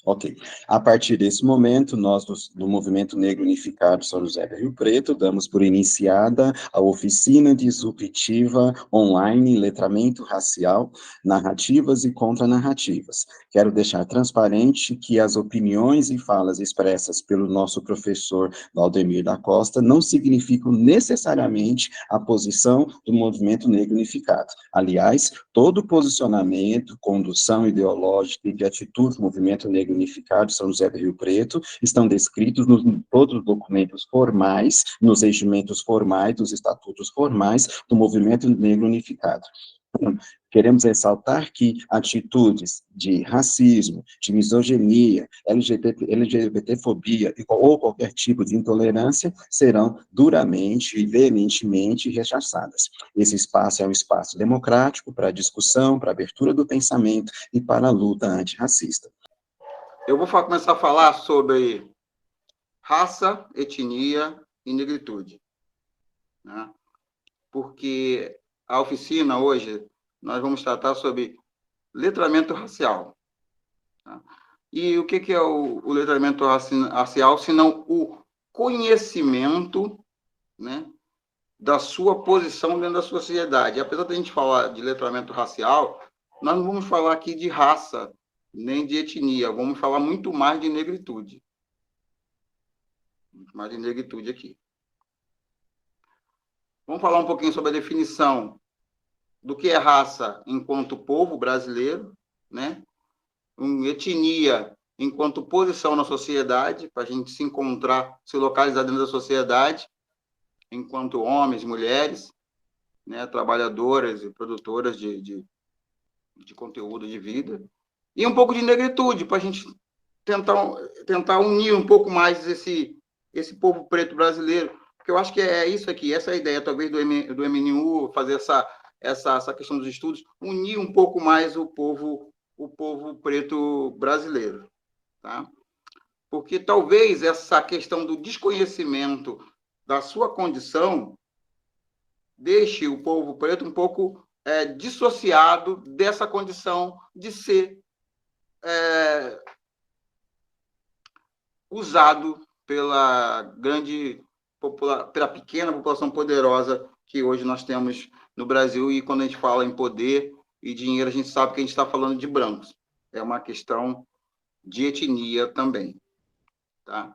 Ok. A partir desse momento, nós, do Movimento Negro Unificado São José do Rio Preto, damos por iniciada a oficina disruptiva online, letramento racial, narrativas e contranarrativas. Quero deixar transparente que as opiniões e falas expressas pelo nosso professor Valdemir da Costa não significam necessariamente a posição do Movimento Negro Unificado. Aliás, todo posicionamento, condução ideológica e de atitude do Movimento Negro Unificado São José do Rio Preto estão descritos nos todos os documentos formais, nos regimentos formais, dos estatutos formais do Movimento Negro Unificado. Queremos ressaltar que atitudes de racismo, de misoginia, LGBTfobia ou qualquer tipo de intolerância serão duramente e veementemente rechaçadas. Esse espaço é um espaço democrático para a discussão, para a abertura do pensamento e para a luta antirracista. Eu vou começar a falar sobre raça, etnia e negritude, né? Porque a oficina hoje nós vamos tratar sobre letramento racial, tá? E o que é o letramento racial, se não o conhecimento, né, da sua posição dentro da sociedade. Apesar de a gente falar de letramento racial, nós não vamos falar aqui de raça, nem de etnia, vamos falar muito mais de negritude. Muito mais de negritude aqui. Vamos falar um pouquinho sobre a definição do que é raça enquanto povo brasileiro, né? Etnia enquanto posição na sociedade, para a gente se encontrar, se localizar dentro da sociedade, enquanto homens, mulheres, né, trabalhadoras e produtoras de conteúdo de vida, e um pouco de negritude, para a gente tentar unir um pouco mais esse povo preto brasileiro, porque eu acho que é isso aqui, essa é a ideia, talvez, do MNU, fazer essa questão dos estudos, unir um pouco mais o povo preto brasileiro, tá? Porque talvez essa questão do desconhecimento da sua condição deixe o povo preto um pouco dissociado dessa condição de ser usado pela pequena população poderosa que hoje nós temos no Brasil, e quando a gente fala em poder e dinheiro, a gente sabe que a gente está falando de brancos. É uma questão de etnia também, tá?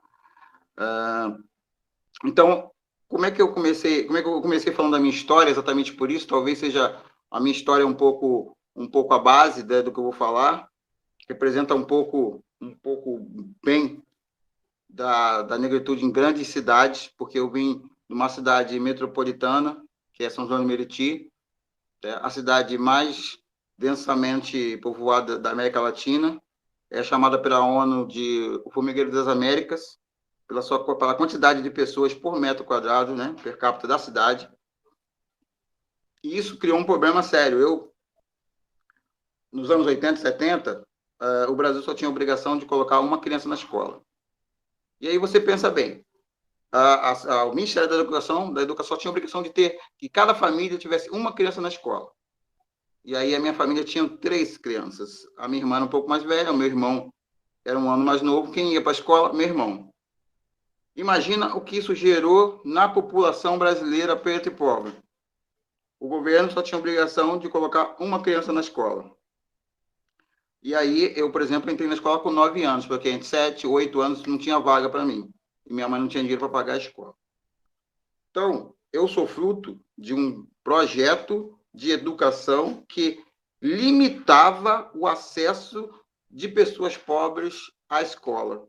Então, como é que eu comecei falando da minha história? Exatamente por isso, talvez seja a minha história um pouco a base, né, do que eu vou falar, representa um pouco bem da negritude em grandes cidades, porque eu vim de uma cidade metropolitana, que é São João do Meriti, a cidade mais densamente povoada da América Latina, é chamada pela ONU de o Formigueiro das Américas, pela quantidade de pessoas por metro quadrado, né, per capita da cidade. E isso criou um problema sério. Nos anos 80 e 70, o Brasil só tinha a obrigação de colocar uma criança na escola. E aí você pensa bem, o Ministério da Educação tinha a obrigação de ter que cada família tivesse uma criança na escola. E aí a minha família tinha 3 crianças. A minha irmã era um pouco mais velha, o meu irmão era um ano mais novo. Quem ia para a escola? Meu irmão. Imagina o que isso gerou na população brasileira preta e pobre. O governo só tinha a obrigação de colocar uma criança na escola. E aí eu, por exemplo, entrei na escola com 9 anos, porque entre 7 e 8 anos não tinha vaga para mim. E minha mãe não tinha dinheiro para pagar a escola. Então, eu sou fruto de um projeto de educação que limitava o acesso de pessoas pobres à escola.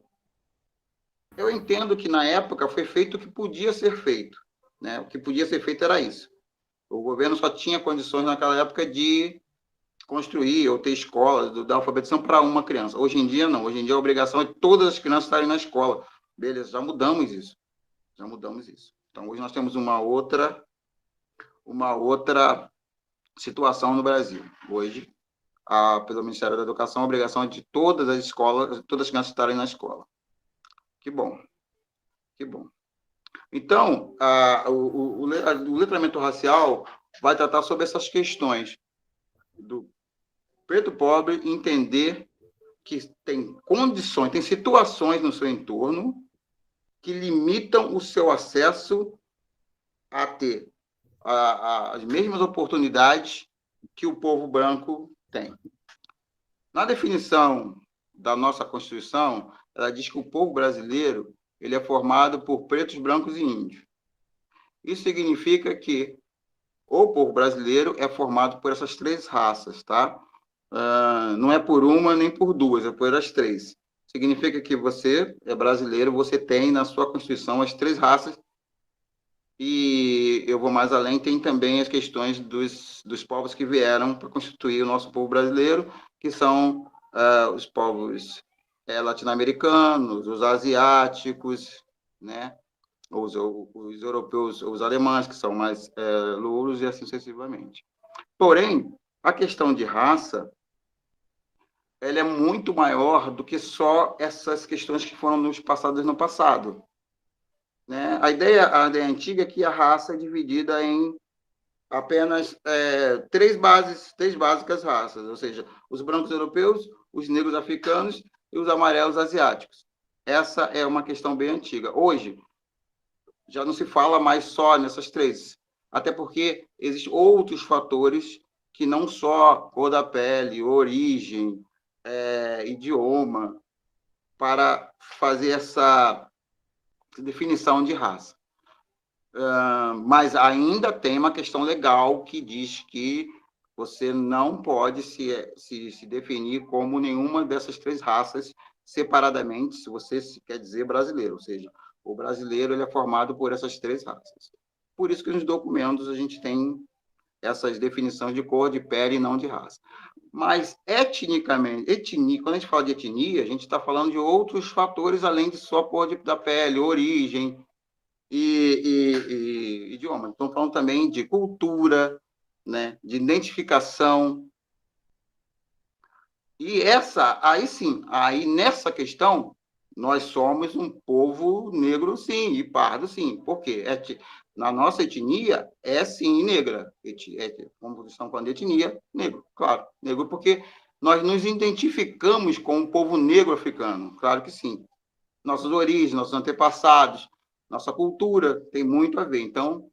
Eu entendo que, na época, foi feito o que podia ser feito, né? O que podia ser feito era isso. O governo só tinha condições, naquela época, de construir ou ter escolas, da alfabetização para uma criança. Hoje em dia, não. Hoje em dia, a obrigação é todas as crianças estarem na escola. Beleza, já mudamos isso. Então, hoje nós temos uma outra situação no Brasil. Hoje, pelo Ministério da Educação, a obrigação é de todas as escolas, todas as crianças estarem na escola. Que bom. Então, o letramento racial vai tratar sobre essas questões do preto pobre entender que tem condições, tem situações no seu entorno que limitam o seu acesso a ter as mesmas oportunidades que o povo branco tem. Na definição da nossa Constituição, ela diz que o povo brasileiro ele é formado por pretos, brancos e índios. Isso significa que o povo brasileiro é formado por essas três raças, tá? Não é por uma nem por duas, é por as três. Significa que você é brasileiro, você tem na sua Constituição as três raças, e eu vou mais além, tem também as questões dos povos que vieram para constituir o nosso povo brasileiro, que são os povos latino-americanos, os asiáticos, né? Os europeus, os alemães, que são mais louros, e assim sucessivamente. Porém, a questão de raça, ela é muito maior do que só essas questões que foram nos passadas no passado. Né? A ideia antiga é que a raça é dividida em apenas três básicas raças, ou seja, os brancos europeus, os negros africanos e os amarelos asiáticos. Essa é uma questão bem antiga. Hoje, já não se fala mais só nessas três, até porque existem outros fatores que não só cor da pele, origem, idioma, para fazer essa definição de raça. Mas ainda tem uma questão legal que diz que você não pode se definir como nenhuma dessas três raças separadamente, se você quer dizer brasileiro, ou seja, o brasileiro ele é formado por essas três raças. Por isso que nos documentos a gente tem essas definições de cor, de pele e não de raça. Mas, quando a gente fala de etnia, a gente está falando de outros fatores além de só cor da pele, origem e idioma. Estamos falando também de cultura, né, de identificação. E aí sim, aí nessa questão, nós somos um povo negro, sim, e pardo, sim. Por quê? Na nossa etnia, é sim negra. Como estão falando de etnia, negro, claro. Negro porque nós nos identificamos com o povo negro africano, claro que sim. Nossas origens, nossos antepassados, nossa cultura tem muito a ver. Então,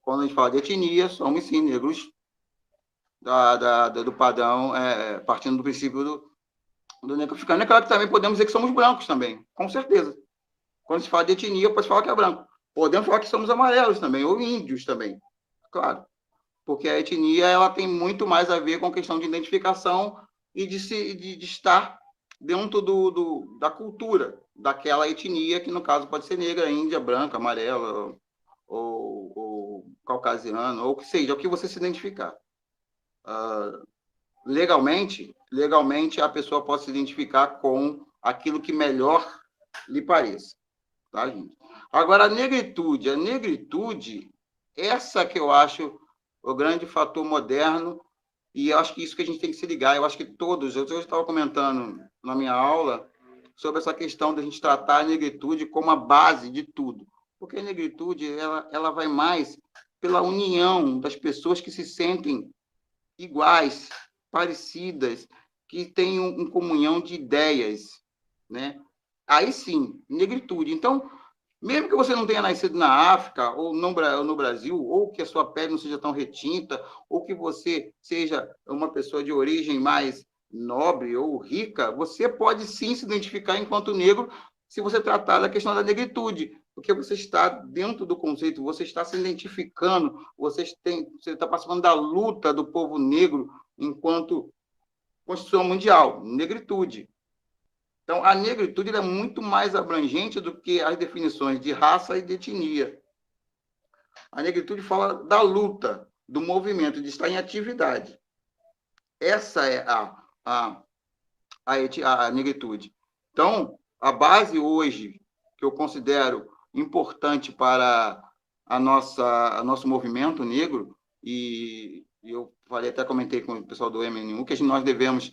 quando a gente fala de etnia, somos sim negros do padrão, partindo do princípio do negro africano. É claro que também podemos dizer que somos brancos também, com certeza. Quando se fala de etnia, pode falar que é branco. Podemos falar que somos amarelos também, ou índios também, claro. Porque a etnia ela tem muito mais a ver com a questão de identificação e de estar dentro da cultura daquela etnia, que no caso pode ser negra, índia, branca, amarela, ou caucasiano, ou o que seja, o que você se identificar. Legalmente, a pessoa pode se identificar com aquilo que melhor lhe pareça. Tá, gente? Agora, a negritude, essa que eu acho o grande fator moderno, e eu acho que isso que a gente tem que se ligar. Eu acho que todos, eu estava comentando na minha aula sobre essa questão de a gente tratar a negritude como a base de tudo. Porque a negritude, ela vai mais pela união das pessoas que se sentem iguais, parecidas, que têm uma comunhão de ideias, né? Aí sim, negritude. Então, mesmo que você não tenha nascido na África, ou no Brasil, ou que a sua pele não seja tão retinta, ou que você seja uma pessoa de origem mais nobre ou rica, você pode sim se identificar enquanto negro se você tratar da questão da negritude, porque você está dentro do conceito, você está se identificando, você está participando da luta do povo negro enquanto Constituição Mundial, negritude. Então, a negritude é muito mais abrangente do que as definições de raça e de etnia. A negritude fala da luta, do movimento, de estar em atividade. Essa é a negritude. Então, a base hoje, que eu considero importante para nosso movimento negro, e eu até comentei com o pessoal do MNU, que nós devemos...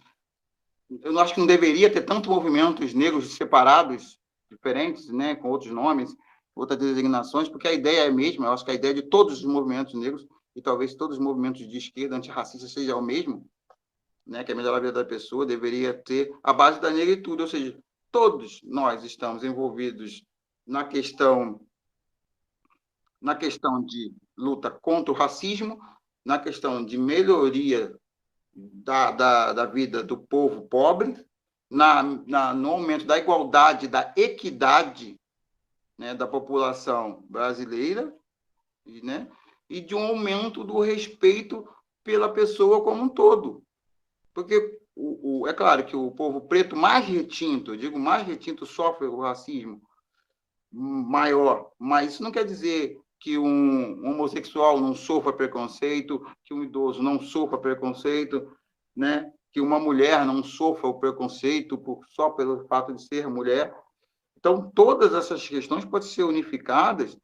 Eu acho que não deveria ter tantos movimentos negros separados, diferentes, né, com outros nomes, outras designações, porque a ideia é a mesma. Eu acho que a ideia de todos os movimentos negros, e talvez todos os movimentos de esquerda antirracista seja o mesmo, né, que é melhorar a vida da pessoa, deveria ter a base da negritude, ou seja, todos nós estamos envolvidos na questão de luta contra o racismo, na questão de melhoria da vida do povo pobre, no aumento da igualdade, da equidade, né, da população brasileira, né, e de um aumento do respeito pela pessoa como um todo. Porque é claro que o povo preto mais retinto, eu digo mais retinto, sofre o racismo maior, mas isso não quer dizer que um homossexual não sofra preconceito, que um idoso não sofra preconceito, né? Que uma mulher não sofra o preconceito só pelo fato de ser mulher. Então, todas essas questões podem ser unificadas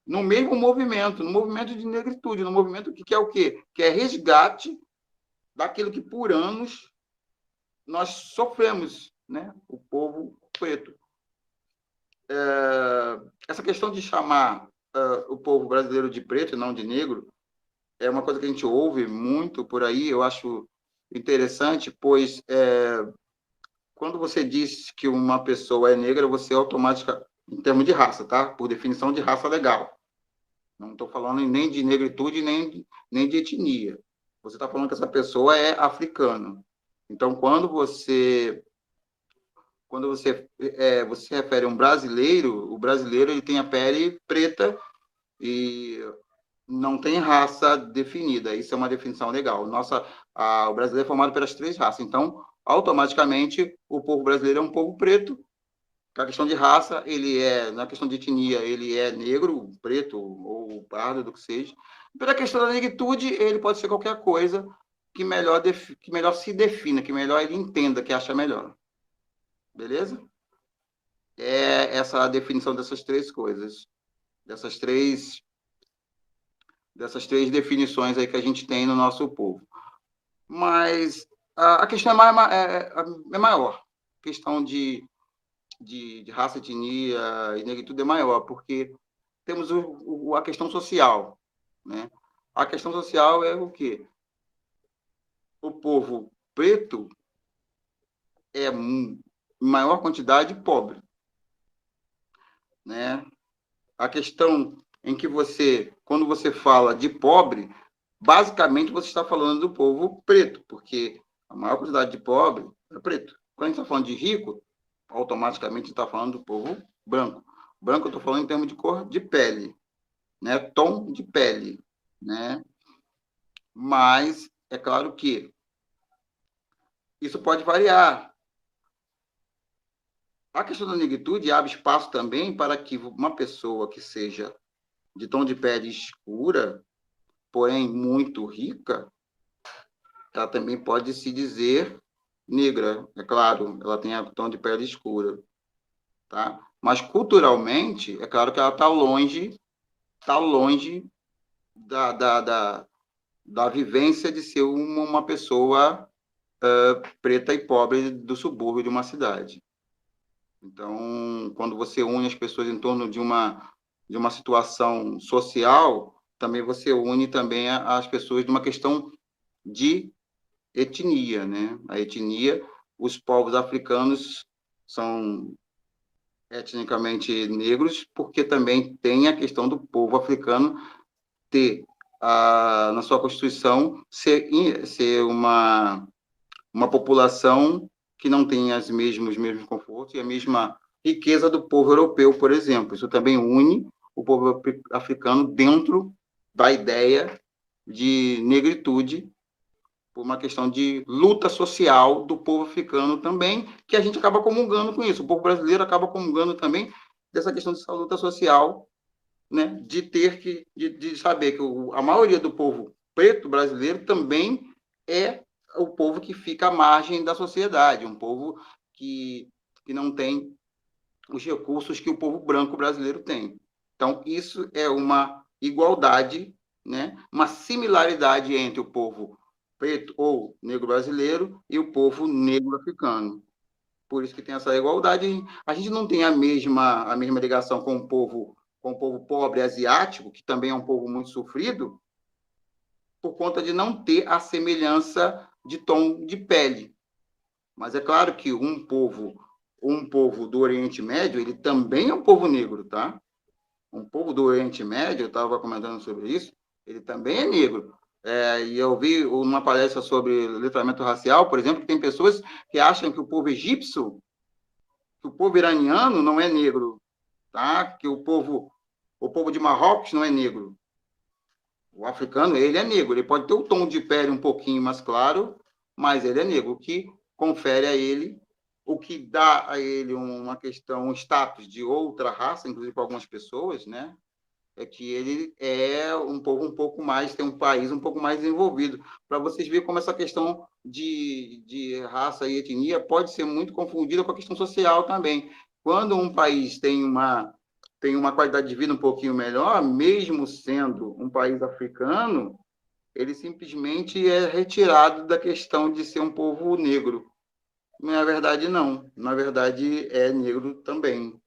no mesmo movimento, no movimento de negritude, no movimento que é o quê? Que é resgate daquilo que por anos nós sofremos, né? O povo preto. Essa questão de chamar o povo brasileiro de preto e não de negro é uma coisa que a gente ouve muito por aí, eu acho interessante, pois quando você diz que uma pessoa é negra, você automaticamente, em termos de raça, tá? Por definição de raça legal. Não estou falando nem de negritude, nem de etnia. Você está falando que essa pessoa é africana. Então, quando você se refere a um brasileiro, o brasileiro ele tem a pele preta e não tem raça definida. Isso é uma definição legal. O brasileiro é formado pelas 3 raças. Então, automaticamente, o povo brasileiro é um povo preto. Na questão de raça, na questão de etnia, ele é negro, preto ou pardo, do que seja. Pela questão da negritude, ele pode ser qualquer coisa que melhor se defina, que melhor ele entenda, que acha melhor. Beleza? É essa a definição dessas 3 coisas, dessas três definições aí que a gente tem no nosso povo. Mas a questão é maior. A questão de raça, etnia e negritude é maior, porque temos a questão social, né? A questão social é o quê? O povo preto é em maior quantidade pobre, né? A questão em que quando você fala de pobre, basicamente você está falando do povo preto, porque a maior quantidade de pobre é preto. Quando a gente está falando de rico, automaticamente está falando do povo branco. Branco eu estou falando em termos de cor de pele, né? Tom de pele, né? Mas é claro que isso pode variar. A questão da negritude abre espaço também para que uma pessoa que seja de tom de pele escura, porém muito rica, ela também pode se dizer negra, é claro, ela tem a tom de pele escura, tá? Mas culturalmente, é claro que ela está longe da vivência de ser uma pessoa preta e pobre do subúrbio de uma cidade. Então, quando você une as pessoas em torno de uma situação social, também você une também as pessoas de uma questão de etnia, né? A etnia, os povos africanos são etnicamente negros, porque também tem a questão do povo africano ter, na sua Constituição, ser uma população que não tem os mesmos confortos e a mesma riqueza do povo europeu, por exemplo. Isso também une o povo africano dentro da ideia de negritude, por uma questão de luta social do povo africano também, que a gente acaba comungando com isso. O povo brasileiro acaba comungando também dessa questão dessa luta social, né, de saber que a maioria do povo preto brasileiro também é o povo que fica à margem da sociedade, um povo que não tem os recursos que o povo branco brasileiro tem. Então, isso é uma igualdade, né, uma similaridade entre o povo preto ou negro brasileiro e o povo negro africano. Por isso que tem essa igualdade. A gente não tem a mesma ligação com o povo pobre asiático, que também é um povo muito sofrido, por conta de não ter a semelhança de tom de pele. Mas é claro que um povo do Oriente Médio, ele também é um povo negro, tá? Um povo do Oriente Médio, eu estava comentando sobre isso, ele também é negro. E eu vi uma palestra sobre letramento racial, por exemplo, que tem pessoas que acham que o povo egípcio, que o povo iraniano não é negro, tá? Que o povo de Marrocos não é negro. O africano, ele é negro. Ele pode ter o tom de pele um pouquinho mais claro, mas ele é negro, o que confere a ele, o que dá a ele uma questão, um status de outra raça, inclusive para algumas pessoas, né? É que ele é um povo um pouco mais, tem um país um pouco mais desenvolvido. Para vocês verem como essa questão de raça e etnia pode ser muito confundida com a questão social também. Quando um país tem uma qualidade de vida um pouquinho melhor, mesmo sendo um país africano, ele simplesmente é retirado da questão de ser um povo negro. Na verdade, não. Na verdade, é negro também.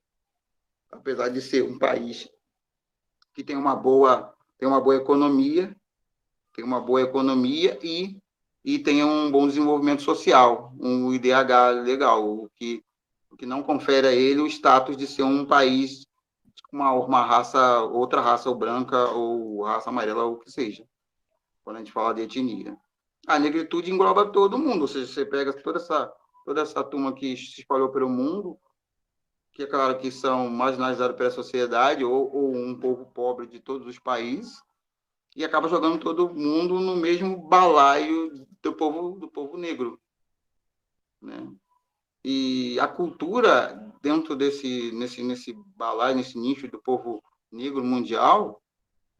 Apesar de ser um país que tem uma boa economia, e tem um bom desenvolvimento social, um IDH legal, o que não confere a ele o status de ser um país com uma raça, outra raça, ou branca, ou raça amarela, ou o que seja, quando a gente fala de etnia. A negritude engloba todo mundo, ou seja, você pega toda essa turma que se espalhou pelo mundo, que é claro que são marginalizados pela sociedade, ou um povo pobre de todos os países, e acaba jogando todo mundo no mesmo balaio do povo negro, né? E a cultura dentro nesse balaio, nesse nicho do povo negro mundial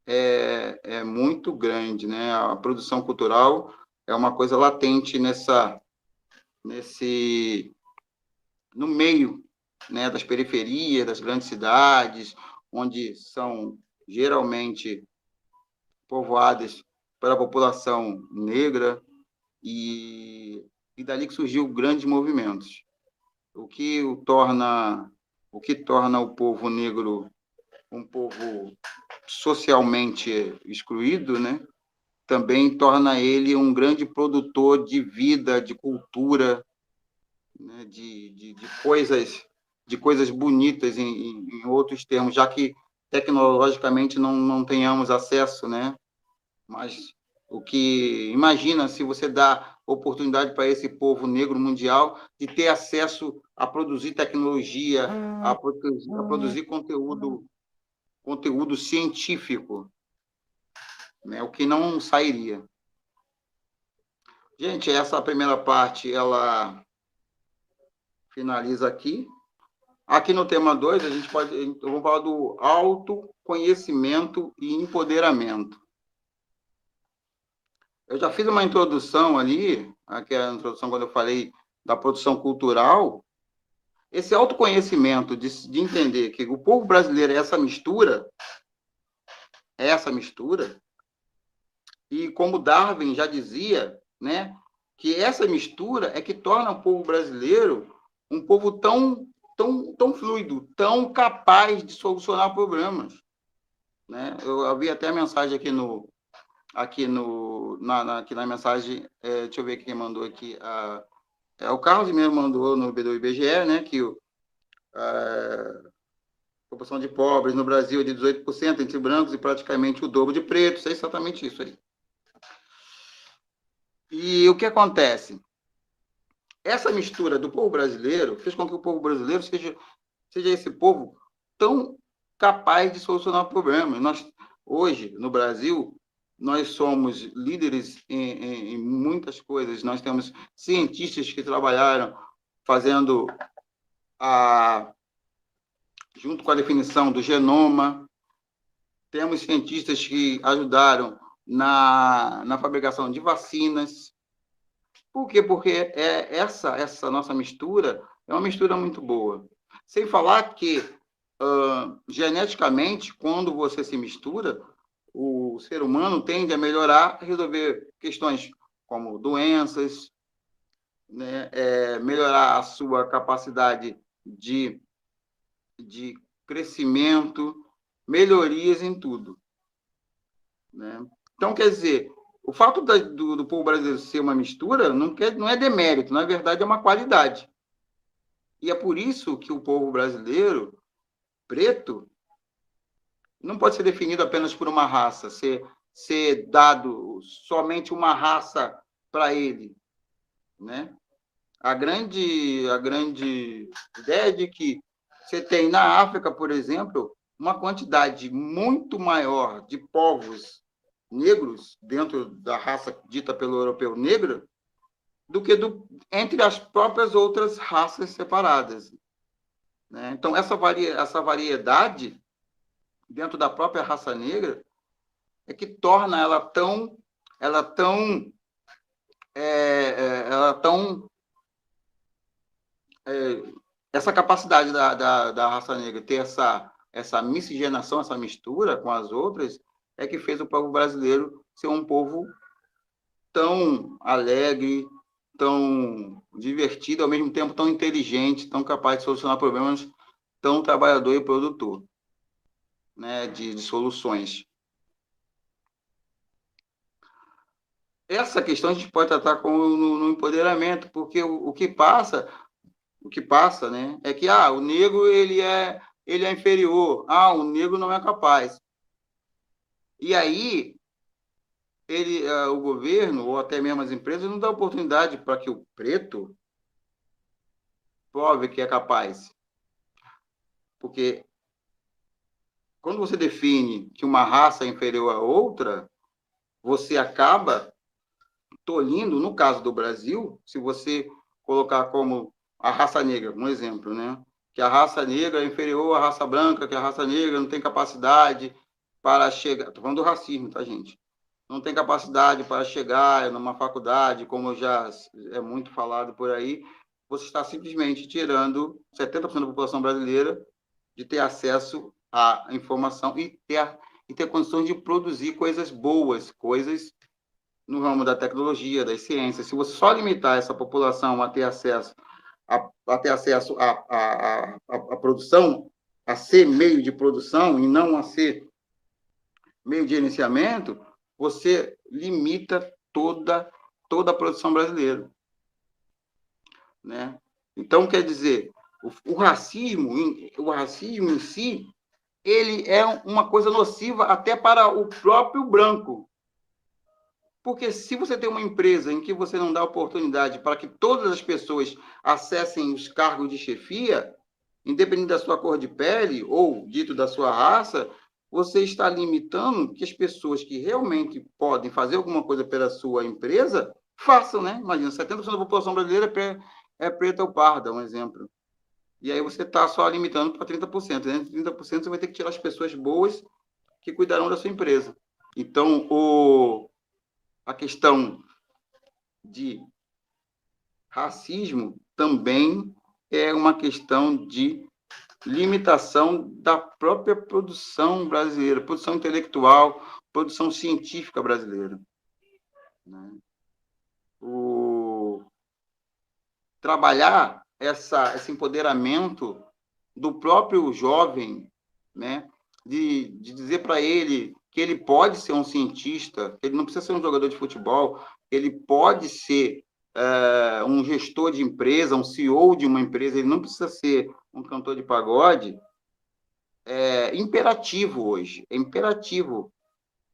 é muito grande, né? A produção cultural é uma coisa latente nesse no meio, né, das periferias, das grandes cidades, onde são geralmente povoadas pela população negra, e dali que surgiu grandes movimentos. O que torna o povo negro um povo socialmente excluído, né? Também torna ele um grande produtor de vida, de cultura, né? De coisas bonitas em outros termos, já que tecnologicamente não tenhamos acesso, né? Mas o que imagina se você dá oportunidade para esse povo negro mundial de ter acesso a produzir tecnologia, a produzir conteúdo científico, né? O que não sairia. Gente, essa primeira parte ela finaliza aqui. Aqui no tema 2, vamos falar do autoconhecimento e empoderamento. Eu já fiz uma introdução ali, aqui é a introdução quando eu falei da produção cultural. Esse autoconhecimento de entender que o povo brasileiro é essa mistura, e como Darwin já dizia, né, que essa mistura é que torna o povo brasileiro um povo tão fluido, tão capaz de solucionar problemas, né? Eu vi até a mensagem aqui na mensagem, deixa eu ver quem mandou aqui, o Carlos mesmo mandou do IBGE, né, que a proporção de pobres no Brasil é de 18% entre brancos e praticamente o dobro de pretos, é exatamente isso aí. E o que acontece? Essa mistura do povo brasileiro fez com que o povo brasileiro seja esse povo tão capaz de solucionar problemas. Nós, hoje, no Brasil, nós somos líderes em muitas coisas. Nós temos cientistas que trabalharam fazendo junto com a definição do genoma. Temos cientistas que ajudaram na fabricação de vacinas. Por quê? Porque essa nossa mistura é uma mistura muito boa. Sem falar que, geneticamente, quando você se mistura, o ser humano tende a melhorar, a resolver questões como doenças, né? Melhorar a sua capacidade de crescimento, melhorias em tudo, né? Então, quer dizer, o fato do povo brasileiro ser uma mistura não é demérito, na verdade é uma qualidade. E é por isso que o povo brasileiro preto não pode ser definido apenas por uma raça, ser dado somente uma raça para ele, né? A grande ideia de que você tem na África, por exemplo, uma quantidade muito maior de povos negros dentro da raça dita pelo europeu negra do que entre as próprias outras raças separadas, né? Então, essa variedade dentro da própria raça negra é que torna ela tão essa capacidade da raça negra ter essa miscigenação, essa mistura com as outras, é que fez o povo brasileiro ser um povo tão alegre, tão divertido, ao mesmo tempo tão inteligente, tão capaz de solucionar problemas, tão trabalhador e produtor, né, de soluções. Essa questão a gente pode tratar como no empoderamento, porque o que passa, né, é que o negro ele é inferior, o negro não é capaz. E aí o governo ou até mesmo as empresas não dá oportunidade para que o preto prove que é capaz. Porque quando você define que uma raça é inferior a outra, você acaba tolhindo, no caso do Brasil, se você colocar como a raça negra, um exemplo, né? Que a raça negra é inferior à raça branca, que a raça negra não tem capacidade para chegar... Estou falando do racismo, tá, gente? Não tem capacidade para chegar numa faculdade, como já é muito falado por aí, você está simplesmente tirando 70% da população brasileira de ter acesso à informação e ter condições de produzir coisas boas, coisas no ramo da tecnologia, das ciências. Se você só limitar essa população a ter acesso à produção, a ser meio de produção e não a ser meio de gerenciamento, você limita toda a produção brasileira, né? Então, quer dizer, o racismo em si, ele é uma coisa nociva até para o próprio branco. Porque se você tem uma empresa em que você não dá oportunidade para que todas as pessoas acessem os cargos de chefia, independente da sua cor de pele ou dito da sua raça, você está limitando que as pessoas que realmente podem fazer alguma coisa pela sua empresa façam, né? Imagina, 70% da população brasileira é preta ou parda, um exemplo. E aí você está só limitando para 30%. Dentro de 30% você vai ter que tirar as pessoas boas que cuidarão da sua empresa. Então, a questão de racismo também é uma questão de limitação da própria produção brasileira, produção intelectual, produção científica brasileira, né? Trabalhar esse empoderamento do próprio jovem, né? De dizer para ele que ele pode ser um cientista, que ele não precisa ser um jogador de futebol, ele pode ser um gestor de empresa, um CEO de uma empresa, ele não precisa ser um cantor de pagode. É imperativo hoje, é imperativo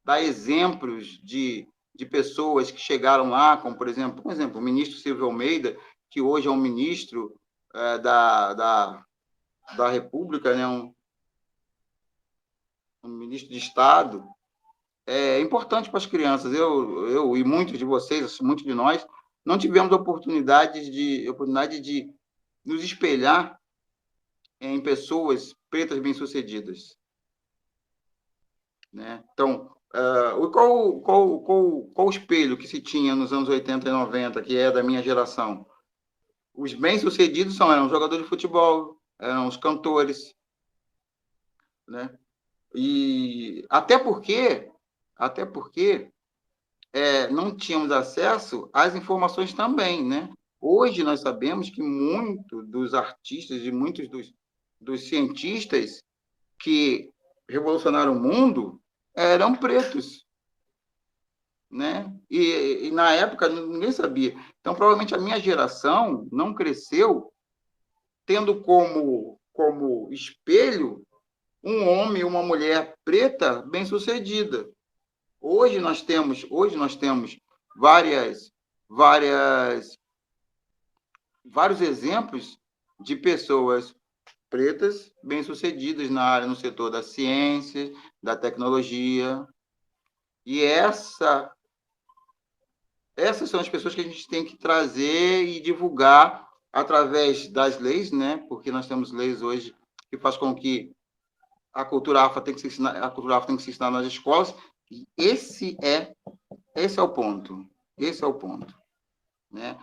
dar exemplos de pessoas que chegaram lá, como, por exemplo, o ministro Silvio Almeida, que hoje é um ministro da República, né? Um ministro de Estado, é importante para as crianças. Eu e muitos de vocês, muitos de nós, não tivemos oportunidade de nos espelhar em pessoas pretas bem-sucedidas, né? Então, qual o espelho que se tinha nos anos 80 e 90, que é da minha geração? Os bem-sucedidos eram os jogadores de futebol, eram os cantores, né? E até porque não tínhamos acesso às informações também, né? Hoje nós sabemos que muitos dos artistas e muitos dos cientistas que revolucionaram o mundo eram pretos. né? E na época ninguém sabia. Então, provavelmente a minha geração não cresceu tendo como espelho um homem e uma mulher preta bem-sucedida. Hoje nós temos várias, várias, vários exemplos de pessoas pretas bem-sucedidas na área, no setor da ciência, da tecnologia. E essas são as pessoas que a gente tem que trazer e divulgar através das leis, né? Porque nós temos leis hoje que faz com que a cultura afro tem que se ensinar, a cultura afro tem que se ensinar nas escolas. E esse é o ponto. Esse é o ponto, né?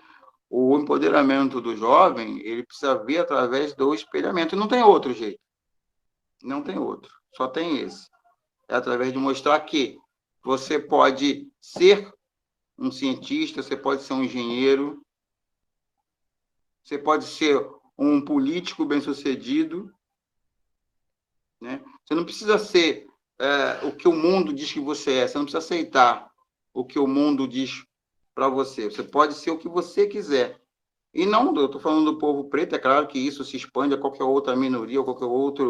O empoderamento do jovem, ele precisa vir através do espelhamento. E não tem outro jeito. Não tem outro. Só tem esse. É através de mostrar que você pode ser um cientista, você pode ser um engenheiro, você pode ser um político bem-sucedido, né? Você não precisa ser o que o mundo diz que você é, você não precisa aceitar o que o mundo diz para você. Você pode ser o que você quiser. E não, eu estou falando do povo preto, é claro que isso se expande a qualquer outra minoria, ou qualquer outra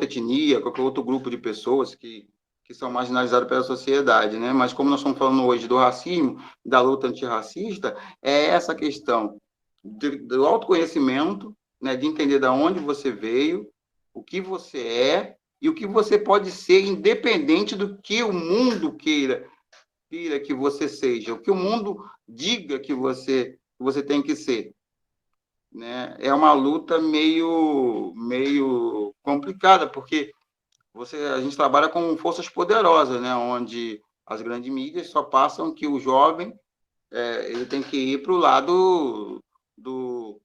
etnia, qualquer outro grupo de pessoas que são marginalizadas pela sociedade, né? Mas como nós estamos falando hoje do racismo, da luta antirracista, é essa questão do autoconhecimento, né? De entender de onde você veio, o que você é e o que você pode ser, independente do que o mundo queira que você seja, o que o mundo diga que você tem que ser, né? É uma luta meio complicada, porque a gente trabalha com forças poderosas, né? Onde as grandes mídias só passam que o jovem ele tem que ir para o lado do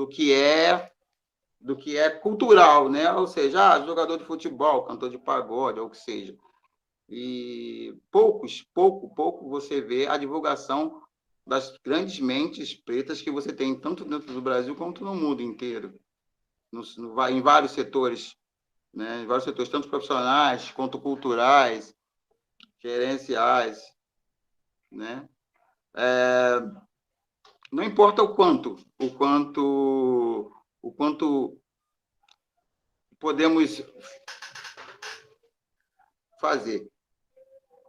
que é cultural, né? Ou seja, jogador de futebol, cantor de pagode, ou o que seja. E pouco você vê a divulgação das grandes mentes pretas que você tem, tanto dentro do Brasil quanto no mundo inteiro, em vários setores, né? Em vários setores, tanto profissionais quanto culturais, gerenciais, né? Não importa o quanto podemos fazer,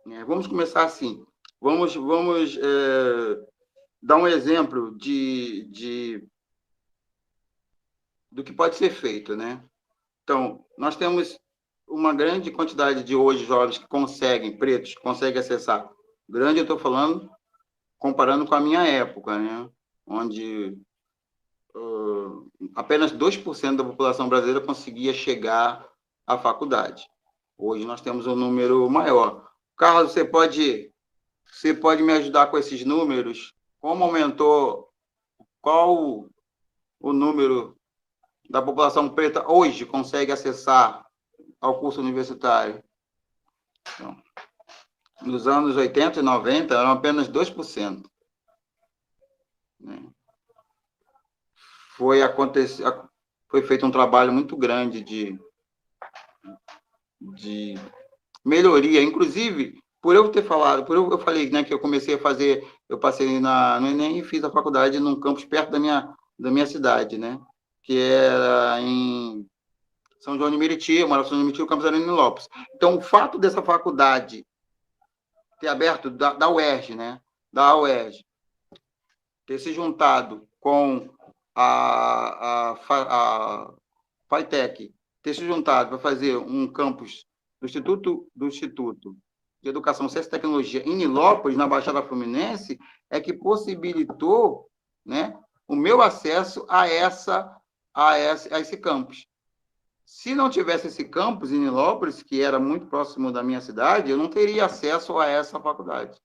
né? Vamos começar assim. Vamos dar um exemplo do que pode ser feito, né? Então, nós temos uma grande quantidade de hoje jovens que pretos, conseguem acessar. Grande, eu estou falando, comparando com a minha época, né? Onde apenas 2% da população brasileira conseguia chegar à faculdade. Hoje nós temos um número maior. Carlos, você pode me ajudar com esses números? Como aumentou? Qual o número da população preta hoje consegue acessar ao curso universitário? Então, nos anos 80 e 90, eram apenas 2%. Né? Foi feito um trabalho muito grande de melhoria, inclusive, por eu ter falado, eu falei, né, que eu passei no Enem e fiz a faculdade num campus perto da minha cidade, né, que era em São João de Meriti, eu morava em São João de Meriti, o campus era em Nilópolis. Então, o fato dessa faculdade ter aberto, da UERJ, né, da UERJ, ter se juntado com a FATEC, ter se juntado para fazer um campus do Instituto de Educação, Ciência e Tecnologia em Nilópolis, na Baixada Fluminense, é que possibilitou, né, o meu acesso a esse campus. Se não tivesse esse campus em Nilópolis, que era muito próximo da minha cidade, eu não teria acesso a essa faculdade.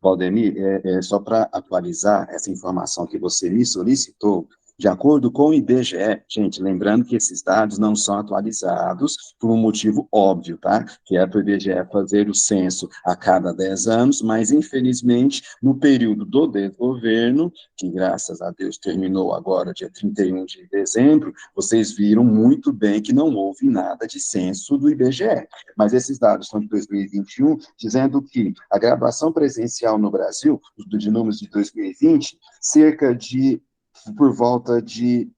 Valdemir, só para atualizar essa informação que você me solicitou, De acordo com o IBGE, gente, lembrando que esses dados não são atualizados por um motivo óbvio, tá? Que é para o IBGE fazer o censo a cada 10 anos, mas infelizmente, no período do desgoverno, que graças a Deus terminou agora, dia 31 de dezembro, vocês viram muito bem que não houve nada de censo do IBGE. Mas esses dados são de 2021, dizendo que a graduação presencial no Brasil, de números de 2020, cerca de por volta de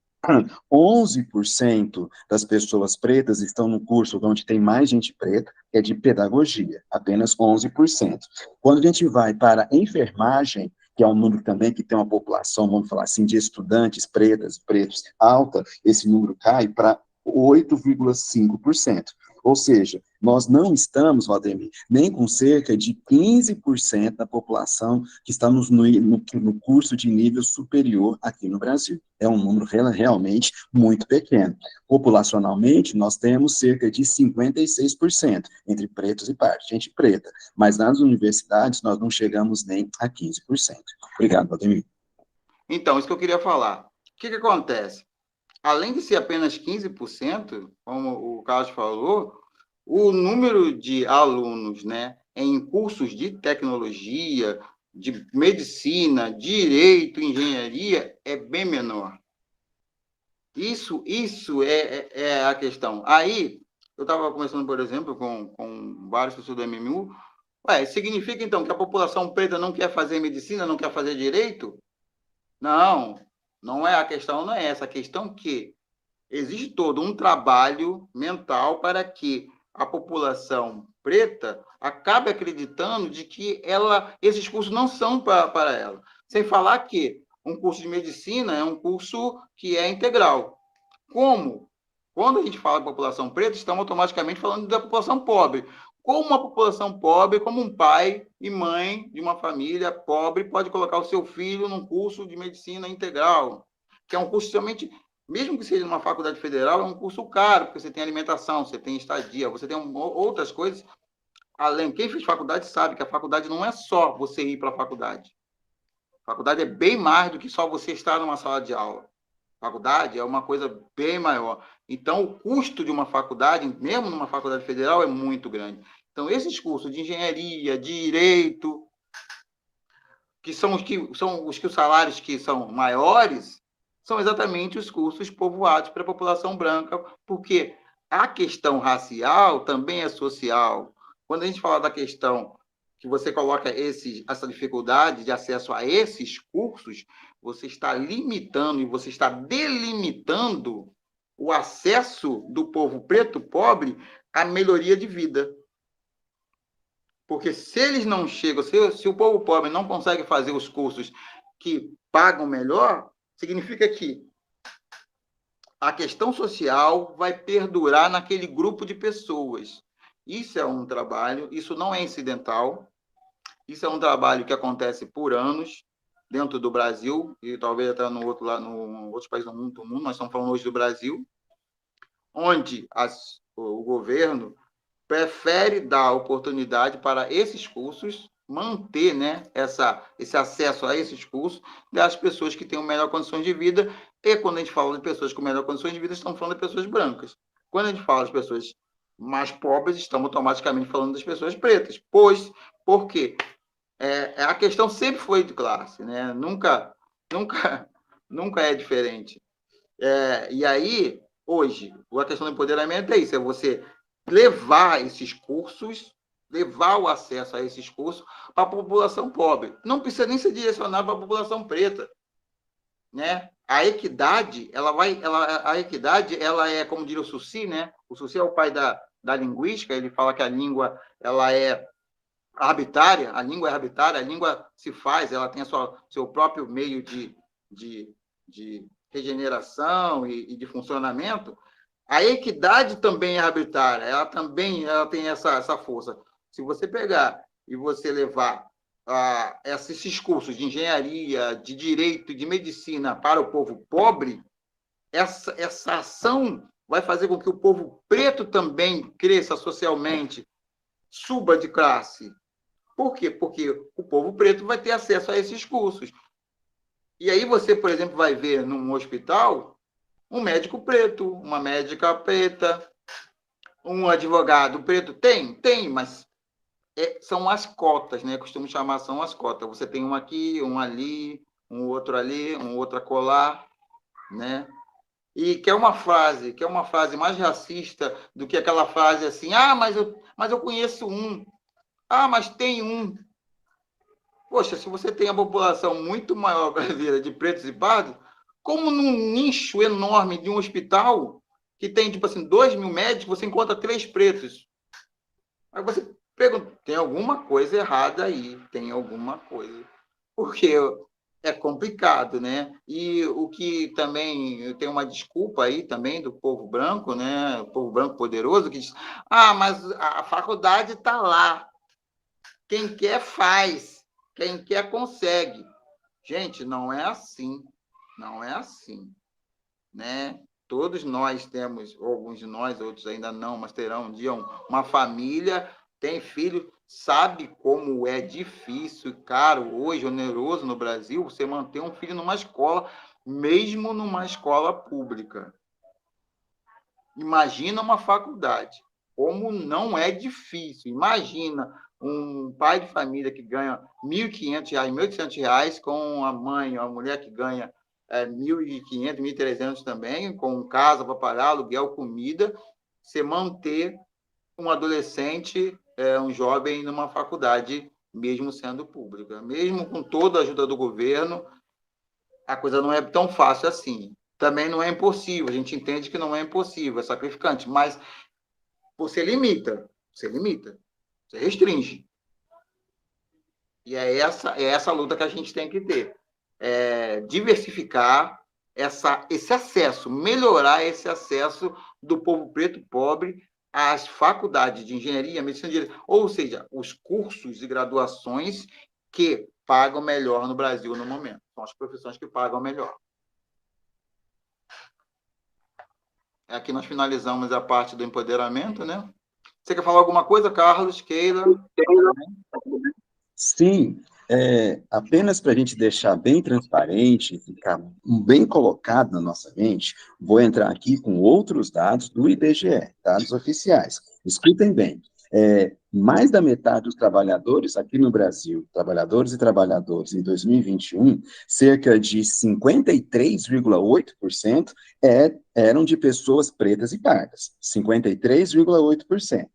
11% das pessoas pretas estão no curso onde tem mais gente preta, que é de pedagogia, apenas 11%. Quando a gente vai para a enfermagem, que é um número também que tem uma população, vamos falar assim, de estudantes pretos alta, esse número cai para 8,5%. Ou seja, nós não estamos, Valdemir, nem com cerca de 15% da população que está no curso de nível superior aqui no Brasil. É um número realmente muito pequeno. Populacionalmente, nós temos cerca de 56% entre pretos e pardos, gente preta. Mas nas universidades, nós não chegamos nem a 15%. Obrigado, Valdemir. Então, isso que eu queria falar. O que acontece? Além de ser apenas 15%, como o Carlos falou, o número de alunos, né, em cursos de tecnologia, de medicina, direito, engenharia, é bem menor. Isso é a questão. Aí, eu estava conversando, por exemplo, com vários pessoas do MMU, significa, então, que a população preta não quer fazer medicina, não quer fazer direito? Não, a questão não é essa. A questão é que existe todo um trabalho mental para que a população preta acabe acreditando de que esses cursos não são para ela. Sem falar que um curso de medicina é um curso que é integral. Como? Quando a gente fala de população preta, estamos automaticamente falando da população pobre. Como uma população pobre, como um pai e mãe de uma família pobre pode colocar o seu filho num curso de medicina integral, que é um curso extremamente, mesmo que seja numa faculdade federal, é um curso caro, porque você tem alimentação, você tem estadia, você tem outras coisas. Além, quem fez faculdade sabe que a faculdade não é só você ir para a faculdade. A faculdade é bem mais do que só você estar numa sala de aula. Faculdade é uma coisa bem maior. Então, o custo de uma faculdade, mesmo numa faculdade federal, é muito grande. Então, esses cursos de engenharia, direito, que são os salários que são maiores, são exatamente os cursos povoados para a população branca, porque a questão racial também é social. Quando a gente fala da questão que você coloca essa dificuldade de acesso a esses cursos, você está limitando e você está delimitando o acesso do povo preto pobre à melhoria de vida. Porque se eles não chegam, se o povo pobre não consegue fazer os cursos que pagam melhor, significa que a questão social vai perdurar naquele grupo de pessoas. Isso é um trabalho, isso não é incidental, isso é um trabalho que acontece por anos dentro do Brasil, e talvez até no outros países do mundo, nós estamos falando hoje do Brasil, onde o governo prefere dar oportunidade para esses cursos, manter, né, esse acesso a esses cursos das pessoas que têm melhor condições de vida, e quando a gente fala de pessoas com melhor condições de vida, estamos falando de pessoas brancas. Quando a gente fala de pessoas mais pobres, estamos automaticamente falando das pessoas pretas. Por quê? A questão sempre foi de classe, né? Nunca é diferente. E aí, hoje, a questão do empoderamento é isso, é você levar esses cursos, levar o acesso a esses cursos para a população pobre. Não precisa nem ser direcionado para a população preta, né? A equidade, ela é, como diria o Sucy, né? O Sucy é o pai da linguística, ele fala que a língua, ela é arbitrária, a língua é arbitrária, a língua se faz, ela tem seu próprio meio de regeneração e de funcionamento. A equidade também é arbitrária, ela tem essa força. Se você pegar e você levar esses cursos de engenharia, de direito e de medicina para o povo pobre, essa ação vai fazer com que o povo preto também cresça socialmente, suba de classe. Por quê? Porque o povo preto vai ter acesso a esses cursos. E aí você, por exemplo, vai ver num hospital um médico preto, uma médica preta, um advogado preto. Tem, mas são as cotas, né? Costumo chamar, são as cotas. Você tem um aqui, um ali, um outro ali, um outro acolá, né? E que é uma frase mais racista do que aquela frase assim, mas eu conheço um, mas tem um. Poxa, se você tem a população muito maior brasileira de pretos e pardos, como num nicho enorme de um hospital que tem, tipo assim, 2.000 médicos, você encontra 3 pretos. Aí você pergunta, tem alguma coisa errada aí, tem alguma coisa. Porque é complicado, né? E o que também tem uma desculpa aí também do povo branco, né? O povo branco poderoso que diz: mas a faculdade está lá. Quem quer faz, quem quer consegue. Gente, não é assim. Não é assim, né? Todos nós temos, alguns de nós, outros ainda não, mas terão um dia uma família, tem filho, sabe como é difícil, caro, hoje, oneroso no Brasil, você manter um filho numa escola, mesmo numa escola pública. Imagina uma faculdade, como não é difícil. Imagina um pai de família que ganha R$ 1.500, R$ 1.800, com a mãe, a mulher que ganha R$ 1.500, R$ 1.300 também, com casa para pagar, aluguel, comida, você manter um adolescente, um jovem numa faculdade, mesmo sendo pública. Mesmo com toda a ajuda do governo, a coisa não é tão fácil assim. Também não é impossível, a gente entende que não é impossível, é sacrificante, mas você limita, você restringe. E é essa luta que a gente tem que ter. Diversificar esse acesso, melhorar esse acesso do povo preto pobre às faculdades de engenharia, medicina, direito, ou seja, os cursos e graduações que pagam melhor no Brasil no momento. São as profissões que pagam melhor. Aqui nós finalizamos a parte do empoderamento, né? Você quer falar alguma coisa, Carlos, Keila? Sim, apenas para a gente deixar bem transparente, ficar bem colocado na nossa mente, vou entrar aqui com outros dados do IBGE, dados oficiais. Escutem bem, mais da metade dos trabalhadores aqui no Brasil, trabalhadores e trabalhadoras em 2021, cerca de 53,8% eram de pessoas pretas e pardas, 53,8%.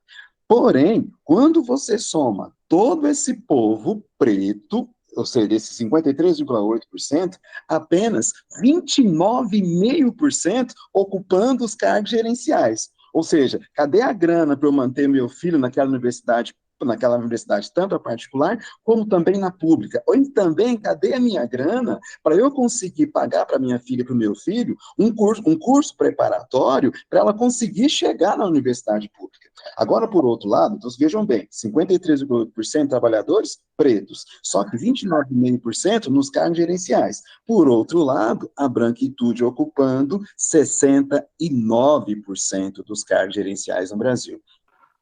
Porém, quando você soma todo esse povo preto, ou seja, esse 53,8%, apenas 29,5% ocupando os cargos gerenciais. Ou seja, cadê a grana para eu manter meu filho naquela universidade, tanto a particular, como também na pública? Ou também, cadê a minha grana para eu conseguir pagar para minha filha e para o meu filho um curso preparatório para ela conseguir chegar na universidade pública? Agora, por outro lado, então, vejam bem, 53,8% trabalhadores pretos, só que 29,5% nos cargos gerenciais. Por outro lado, a branquitude ocupando 69% dos cargos gerenciais no Brasil.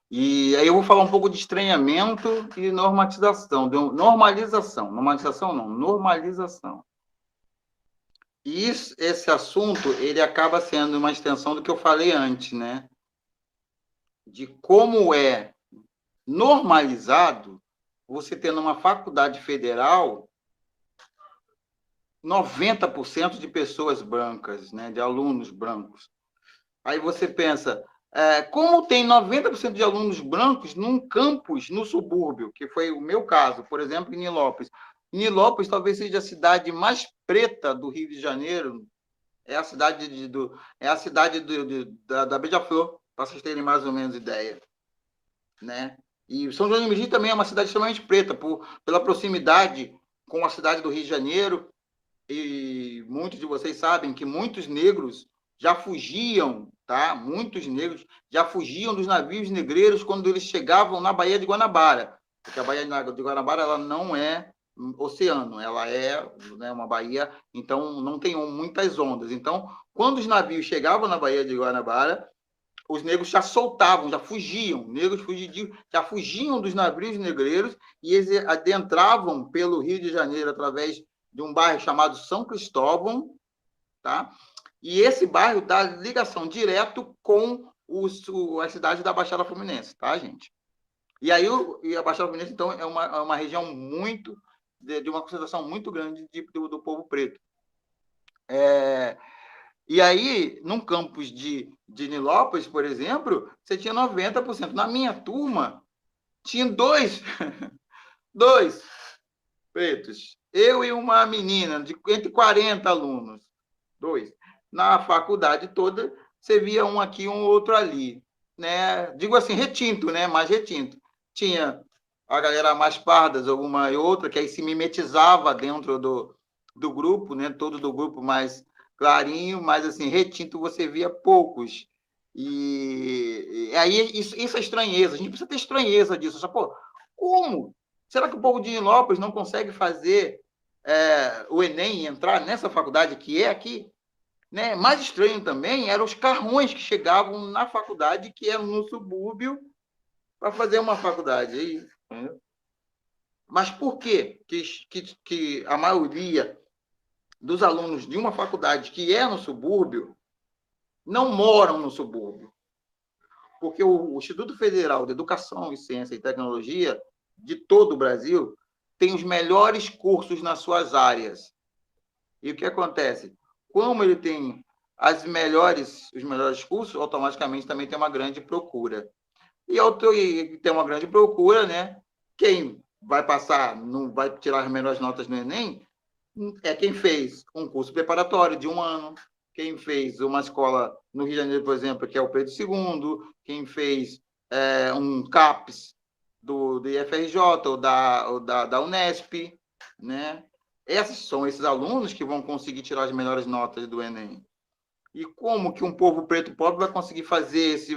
E aí eu vou falar um pouco de estranhamento e normatização. Normalização não, normalização. E esse assunto, ele acaba sendo uma extensão do que eu falei antes, né? De como é normalizado você ter numa faculdade federal 90% de pessoas brancas, né? De alunos brancos. Aí você pensa, como tem 90% de alunos brancos num campus no subúrbio, que foi o meu caso, por exemplo, em Nilópolis. Nilópolis talvez seja a cidade mais preta do Rio de Janeiro, é a cidade da Beija-Flor, para vocês terem mais ou menos ideia, né? E São João de Meriti também é uma cidade extremamente preta, pela proximidade com a cidade do Rio de Janeiro, e muitos de vocês sabem que muitos negros já fugiam, tá? Muitos negros já fugiam dos navios negreiros quando eles chegavam na Baía de Guanabara, porque a Baía de Guanabara ela não é oceano, ela é, né, uma baía, então não tem muitas ondas. Então, quando os navios chegavam na Baía de Guanabara, os negros já soltavam, já fugiam, negros fugidios já fugiam dos navios negreiros e eles adentravam pelo Rio de Janeiro através de um bairro chamado São Cristóvão, tá? E esse bairro dá ligação direto com a cidade da Baixada Fluminense, tá, gente? E aí a Baixada Fluminense, então, é uma região muito de uma concentração muito grande do povo preto. E aí, num campus de Nilópolis, por exemplo, você tinha 90%. Na minha turma, tinha dois pretos. Eu e uma menina, entre 40 alunos. Dois. Na faculdade toda, você via um aqui, um outro ali. Né? Digo assim, retinto, né? Mais retinto. Tinha a galera mais pardas, alguma e outra, que aí se mimetizava dentro do grupo, né? Todo do grupo mais clarinho, mas assim, retinto você via poucos. E aí isso é estranheza, a gente precisa ter estranheza disso. Só, pô, como? Será que o povo de Nilópolis não consegue fazer o Enem e entrar nessa faculdade que é aqui? Né? Mais estranho também eram os carrões que chegavam na faculdade, que eram no subúrbio, para fazer uma faculdade. Aí, né? Mas por quê que a maioria dos alunos de uma faculdade que é no subúrbio não moram no subúrbio? Porque o Instituto Federal de Educação, Ciência e Tecnologia de todo o Brasil tem os melhores cursos nas suas áreas. E o que acontece? Como ele tem os melhores cursos, automaticamente também tem uma grande procura. E ao ter uma grande procura, né, quem vai passar, não vai tirar as melhores notas no Enem, é quem fez um curso preparatório de 1 ano, quem fez uma escola no Rio de Janeiro, por exemplo, que é o Pedro II, quem fez um CAPES do IFRJ ou da Unesp, né? São esses alunos que vão conseguir tirar as melhores notas do Enem. E como que um povo preto pobre vai conseguir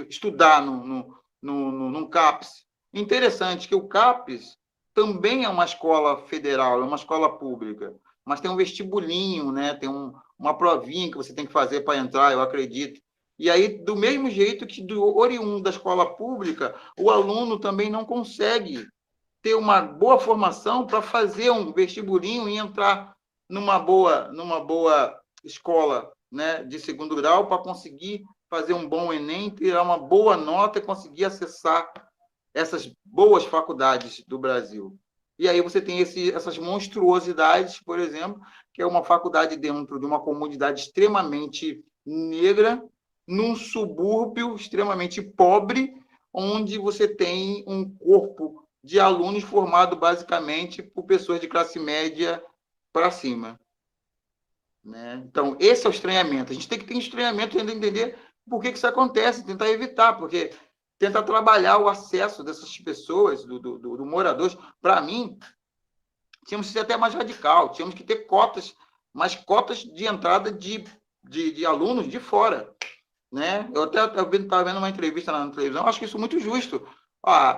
estudar num CAPES? Interessante que o CAPES também é uma escola federal, é uma escola pública, mas tem um vestibulinho, né? Tem uma provinha que você tem que fazer para entrar, eu acredito. E aí, do mesmo jeito que do oriundo da escola pública, o aluno também não consegue ter uma boa formação para fazer um vestibulinho e entrar numa boa escola, né, de segundo grau, para conseguir fazer um bom Enem, tirar uma boa nota e conseguir acessar essas boas faculdades do Brasil. E aí você tem essas monstruosidades, por exemplo, que é uma faculdade dentro de uma comunidade extremamente negra, num subúrbio extremamente pobre, onde você tem um corpo de alunos formado basicamente por pessoas de classe média para cima. Né? Então, esse é o estranhamento. A gente tem que ter estranhamento e entender por que isso acontece, tentar evitar, porque tentar trabalhar o acesso dessas pessoas, do moradores. Para mim, tínhamos que ser até mais radical, tínhamos que ter mais cotas de entrada de alunos de fora. Né? Eu até estava vendo uma entrevista na televisão, acho que isso é muito justo.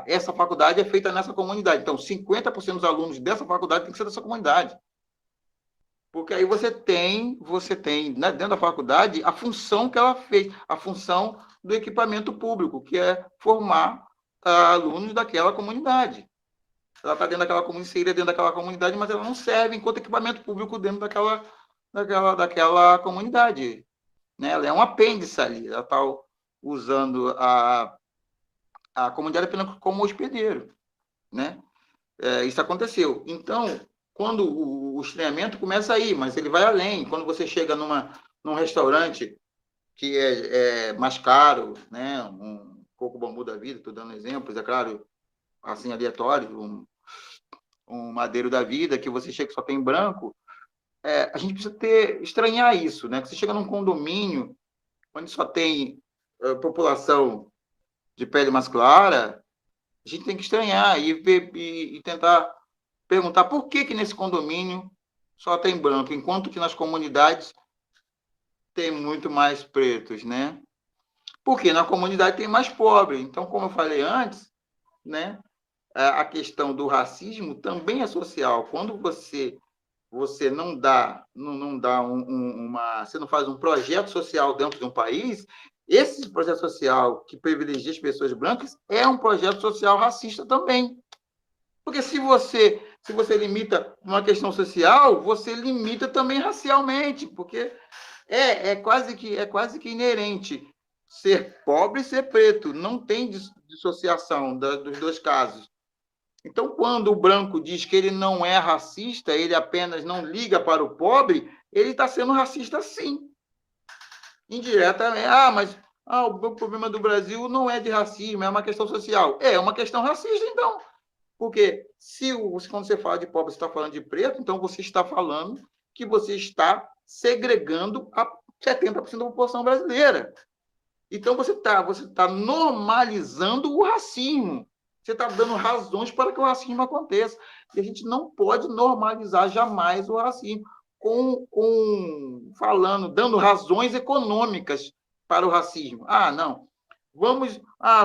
Essa faculdade é feita nessa comunidade, então 50% dos alunos dessa faculdade tem que ser dessa comunidade. Porque aí você tem né, dentro da faculdade a função que ela fez, a função do equipamento público, que é formar alunos daquela comunidade. Ela está dentro daquela comunidade, seria dentro daquela comunidade, mas ela não serve enquanto equipamento público dentro daquela comunidade. Né? Ela é um apêndice ali, ela está usando a comunidade apenas como hospedeiro. Né? Isso aconteceu. Então, quando o estranhamento começa aí, mas ele vai além. Quando você chega num restaurante que é mais caro, né? Um coco bambu da vida, estou dando exemplos, é claro, assim, aleatório, um madeiro da vida, que você chega e só tem branco, a gente precisa estranhar isso, né? Que você chega num condomínio onde só tem população de pele mais clara, a gente tem que estranhar e tentar perguntar por que nesse condomínio só tem branco, enquanto que nas comunidades tem muito mais pretos, né? Porque na comunidade tem mais pobre. Então, como eu falei antes, né, a questão do racismo também é social. Quando você não dá você não faz um projeto social dentro de um país, esse projeto social que privilegia as pessoas brancas é um projeto social racista também. Porque se você Se você limita uma questão social, você limita também racialmente, porque é quase que inerente ser pobre e ser preto. Não tem dissociação dos dois casos. Então, quando o branco diz que ele não é racista, ele apenas não liga para o pobre, ele está sendo racista sim. Indiretamente. Mas o problema do Brasil não é de racismo, é uma questão social. É uma questão racista, então. Porque quando você fala de pobre, você está falando de preto, então você está falando que você está segregando a 70% da população brasileira. Então, você tá normalizando o racismo. Você está dando razões para que o racismo aconteça. E a gente não pode normalizar jamais o racismo, dando razões econômicas para o racismo. Não.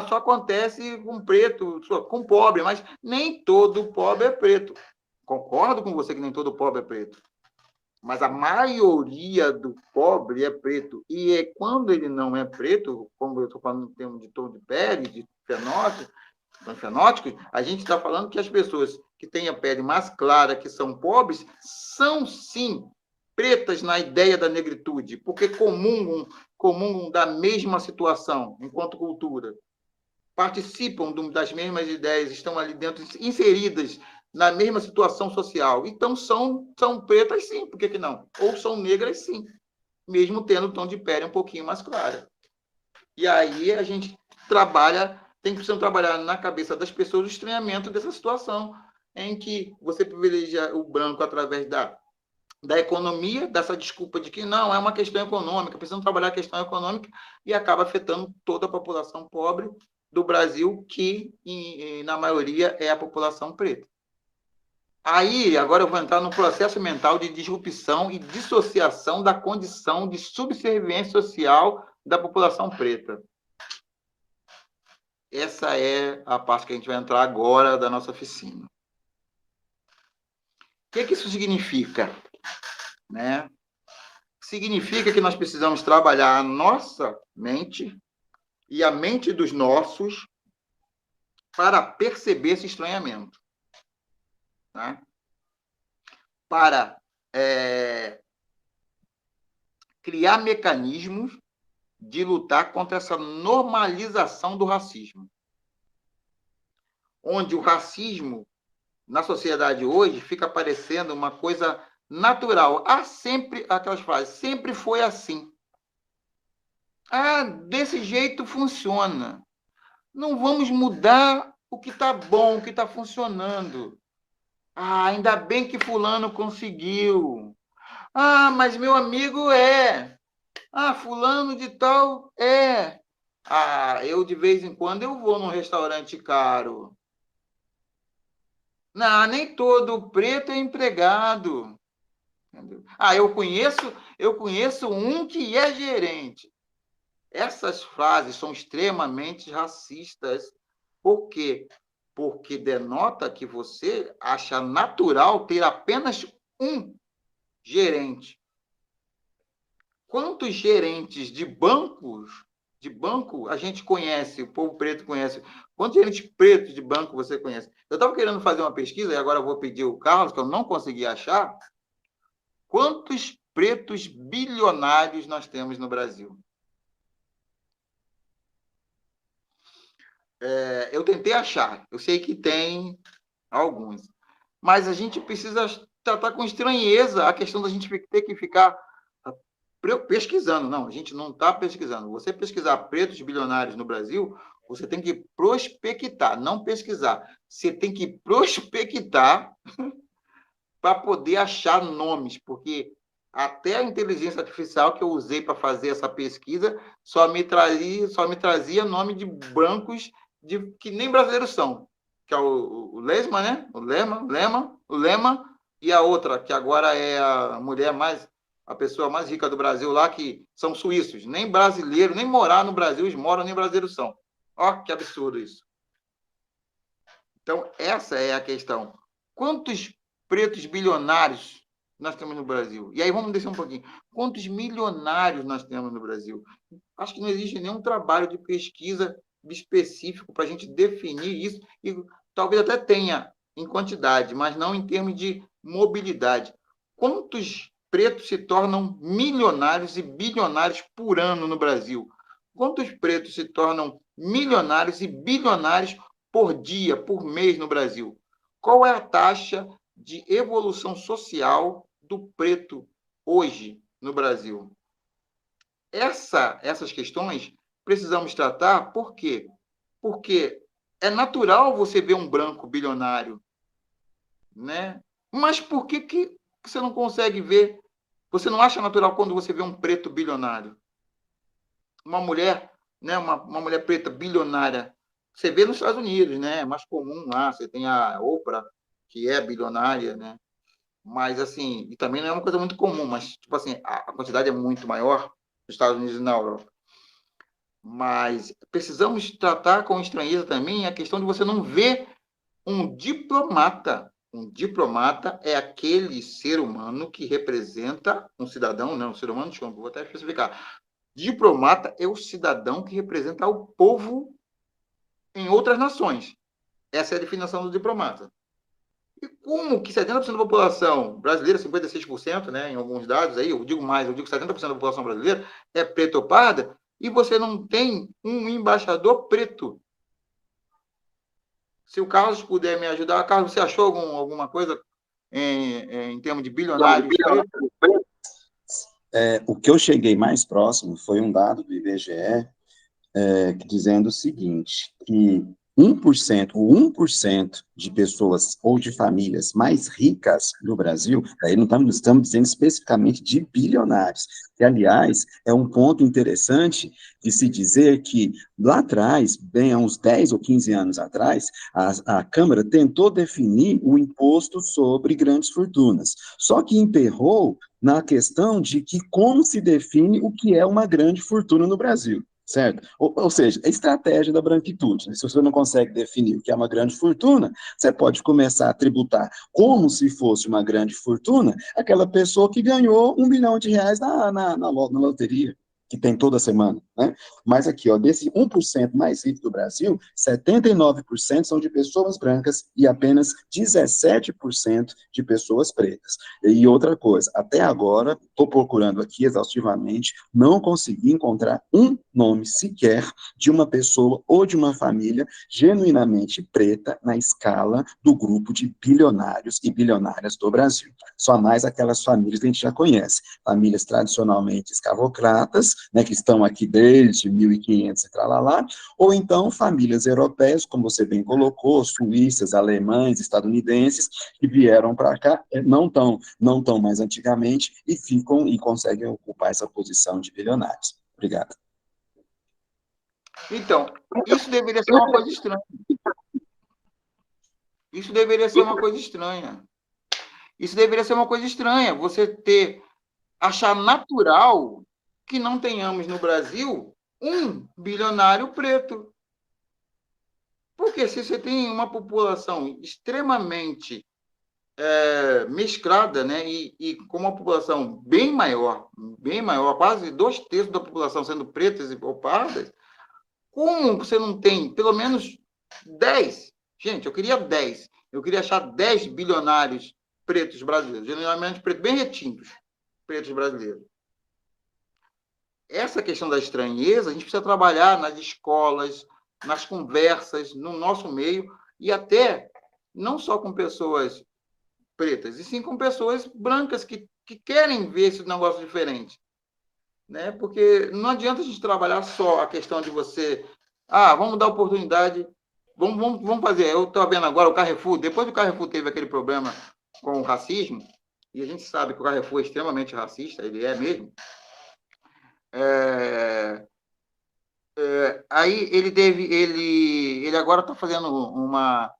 Só acontece com preto, com pobre, mas nem todo pobre é preto. Concordo com você que nem todo pobre é preto. Mas a maioria do pobre é preto. E quando ele não é preto, como eu estou falando em termos de tom de pele, de fenótipos, a gente está falando que as pessoas que têm a pele mais clara, que são pobres, são, sim, pretas na ideia da negritude, porque comungam da mesma situação enquanto cultura. Participam das mesmas ideias, estão ali dentro, inseridas na mesma situação social. Então, são pretas, sim, por que não? Ou são negras, sim, mesmo tendo o tom de pele um pouquinho mais claro. E aí a gente precisa trabalhar na cabeça das pessoas o estranhamento dessa situação, em que você privilegia o branco através da economia, dessa desculpa de que não, é uma questão econômica, precisamos trabalhar a questão econômica, e acaba afetando toda a população pobre do Brasil, que, na maioria, é a população preta. Aí, agora eu vou entrar no processo mental de disrupção e dissociação da condição de subserviência social da população preta. Essa é a parte que a gente vai entrar agora da nossa oficina. O que isso significa? Significa que nós precisamos trabalhar a nossa mente e a mente dos nossos para perceber esse estranhamento. Para criar mecanismos de lutar contra essa normalização do racismo. Onde o racismo, na sociedade hoje, fica parecendo uma coisa natural. Sempre aquelas frases, sempre foi assim. Desse jeito funciona. Não vamos mudar o que está bom, o que está funcionando. Ainda bem que fulano conseguiu. Mas meu amigo fulano de tal é. Eu de vez em quando eu vou num restaurante caro. Não, nem todo preto é empregado. Entendeu? Eu conheço um que é gerente. Essas frases são extremamente racistas. Por quê? Porque denota que você acha natural ter apenas um gerente. Quantos gerentes de banco a gente conhece, o povo preto conhece? Quantos gerentes pretos de banco você conhece? Eu estava querendo fazer uma pesquisa, e agora eu vou pedir o Carlos, que eu não consegui achar. Quantos pretos bilionários nós temos no Brasil? Eu tentei achar, eu sei que tem alguns, mas a gente precisa tratar com estranheza a questão da gente ter que ficar pesquisando. Não, a gente não está pesquisando. Você pesquisar pretos bilionários no Brasil, você tem que prospectar, não pesquisar. Você tem que prospectar para poder achar nomes, porque até a inteligência artificial que eu usei para fazer essa pesquisa só me trazia nome de brancos que nem brasileiros são, que é o Lesma, né? O Lema, e a outra, que agora é a pessoa mais rica do Brasil lá, que são suíços. Nem brasileiro, nem morar no Brasil eles moram, nem brasileiros são. Ó, que absurdo isso. Então, essa é a questão. Quantos pretos bilionários nós temos no Brasil? E aí vamos descer um pouquinho. Quantos milionários nós temos no Brasil? Acho que não existe nenhum trabalho de pesquisa específico para a gente definir isso, e talvez até tenha em quantidade, mas não em termos de mobilidade. Quantos pretos se tornam milionários e bilionários por ano no Brasil? Quantos pretos se tornam milionários e bilionários por dia, por mês no Brasil? Qual é a taxa de evolução social do preto hoje no Brasil? Essas questões precisamos tratar, por quê? Porque é natural você ver um branco bilionário, né? Mas por que você não consegue ver? Você não acha natural quando você vê um preto bilionário? Uma mulher, né? Uma mulher preta bilionária. Você vê nos Estados Unidos, né? É mais comum lá. Você tem a Oprah, que é bilionária, né? Mas, assim, e também não é uma coisa muito comum, mas, tipo assim, a quantidade é muito maior nos Estados Unidos e na Europa. Mas precisamos tratar com estranheza também a questão de você não ver um diplomata. Um diplomata é aquele ser humano que representa um cidadão, não, um ser humano, desculpa, vou até especificar. Diplomata é o cidadão que representa o povo em outras nações. Essa é a definição do diplomata. E como que 70% da população brasileira, 56%, né, em alguns dados aí, eu digo mais, eu digo 70% da população brasileira é preta ou parda, e você não tem um embaixador preto? Se o Carlos puder me ajudar, Carlos, você achou alguma coisa em termos de bilionários pretos? O que eu cheguei mais próximo foi um dado do IBGE, dizendo o seguinte, que 1% de pessoas ou de famílias mais ricas no Brasil, aí não estamos dizendo especificamente de bilionários, que, aliás, é um ponto interessante de se dizer que, lá atrás, bem há uns 10 ou 15 anos atrás, a Câmara tentou definir o imposto sobre grandes fortunas, só que emperrou na questão de que como se define o que é uma grande fortuna no Brasil. Certo? Ou seja, a estratégia da branquitude. Né? Se você não consegue definir o que é uma grande fortuna, você pode começar a tributar como se fosse uma grande fortuna aquela pessoa que ganhou R$ 1 bilhão na loteria, que tem toda semana. Né? Mas aqui, ó, desse 1% mais rico do Brasil, 79% são de pessoas brancas e apenas 17% de pessoas pretas. E outra coisa, até agora, estou procurando aqui exaustivamente, não consegui encontrar um nome sequer de uma pessoa ou de uma família genuinamente preta na escala do grupo de bilionários e bilionárias do Brasil. Só mais aquelas famílias que a gente já conhece, famílias tradicionalmente escravocratas, né, que estão aqui desde 1500 e tralalá, ou então famílias europeias, como você bem colocou, suíças, alemães, estadunidenses, que vieram para cá, não tão mais antigamente, e ficam e conseguem ocupar essa posição de bilionários. Obrigado. Então, isso deveria ser uma coisa estranha. Isso deveria ser uma coisa estranha. Isso deveria ser uma coisa estranha. Você achar natural que não tenhamos no Brasil um bilionário preto. Porque se você tem uma população extremamente mesclada, né, e com uma população bem maior, quase 2/3 da população sendo pretas ou pardas, como você não tem pelo menos 10? Gente, eu queria 10. Eu queria achar 10 bilionários pretos brasileiros, geralmente pretos, bem retintos, pretos brasileiros. Essa questão da estranheza, a gente precisa trabalhar nas escolas, nas conversas, no nosso meio, e até não só com pessoas pretas, e sim com pessoas brancas que querem ver esse negócio diferente. Né? Porque não adianta a gente trabalhar só a questão de você, vamos dar oportunidade, vamos fazer. Eu estou vendo agora o Carrefour, depois do Carrefour teve aquele problema com o racismo, e a gente sabe que o Carrefour é extremamente racista, ele é mesmo. Aí ele agora está fazendo uma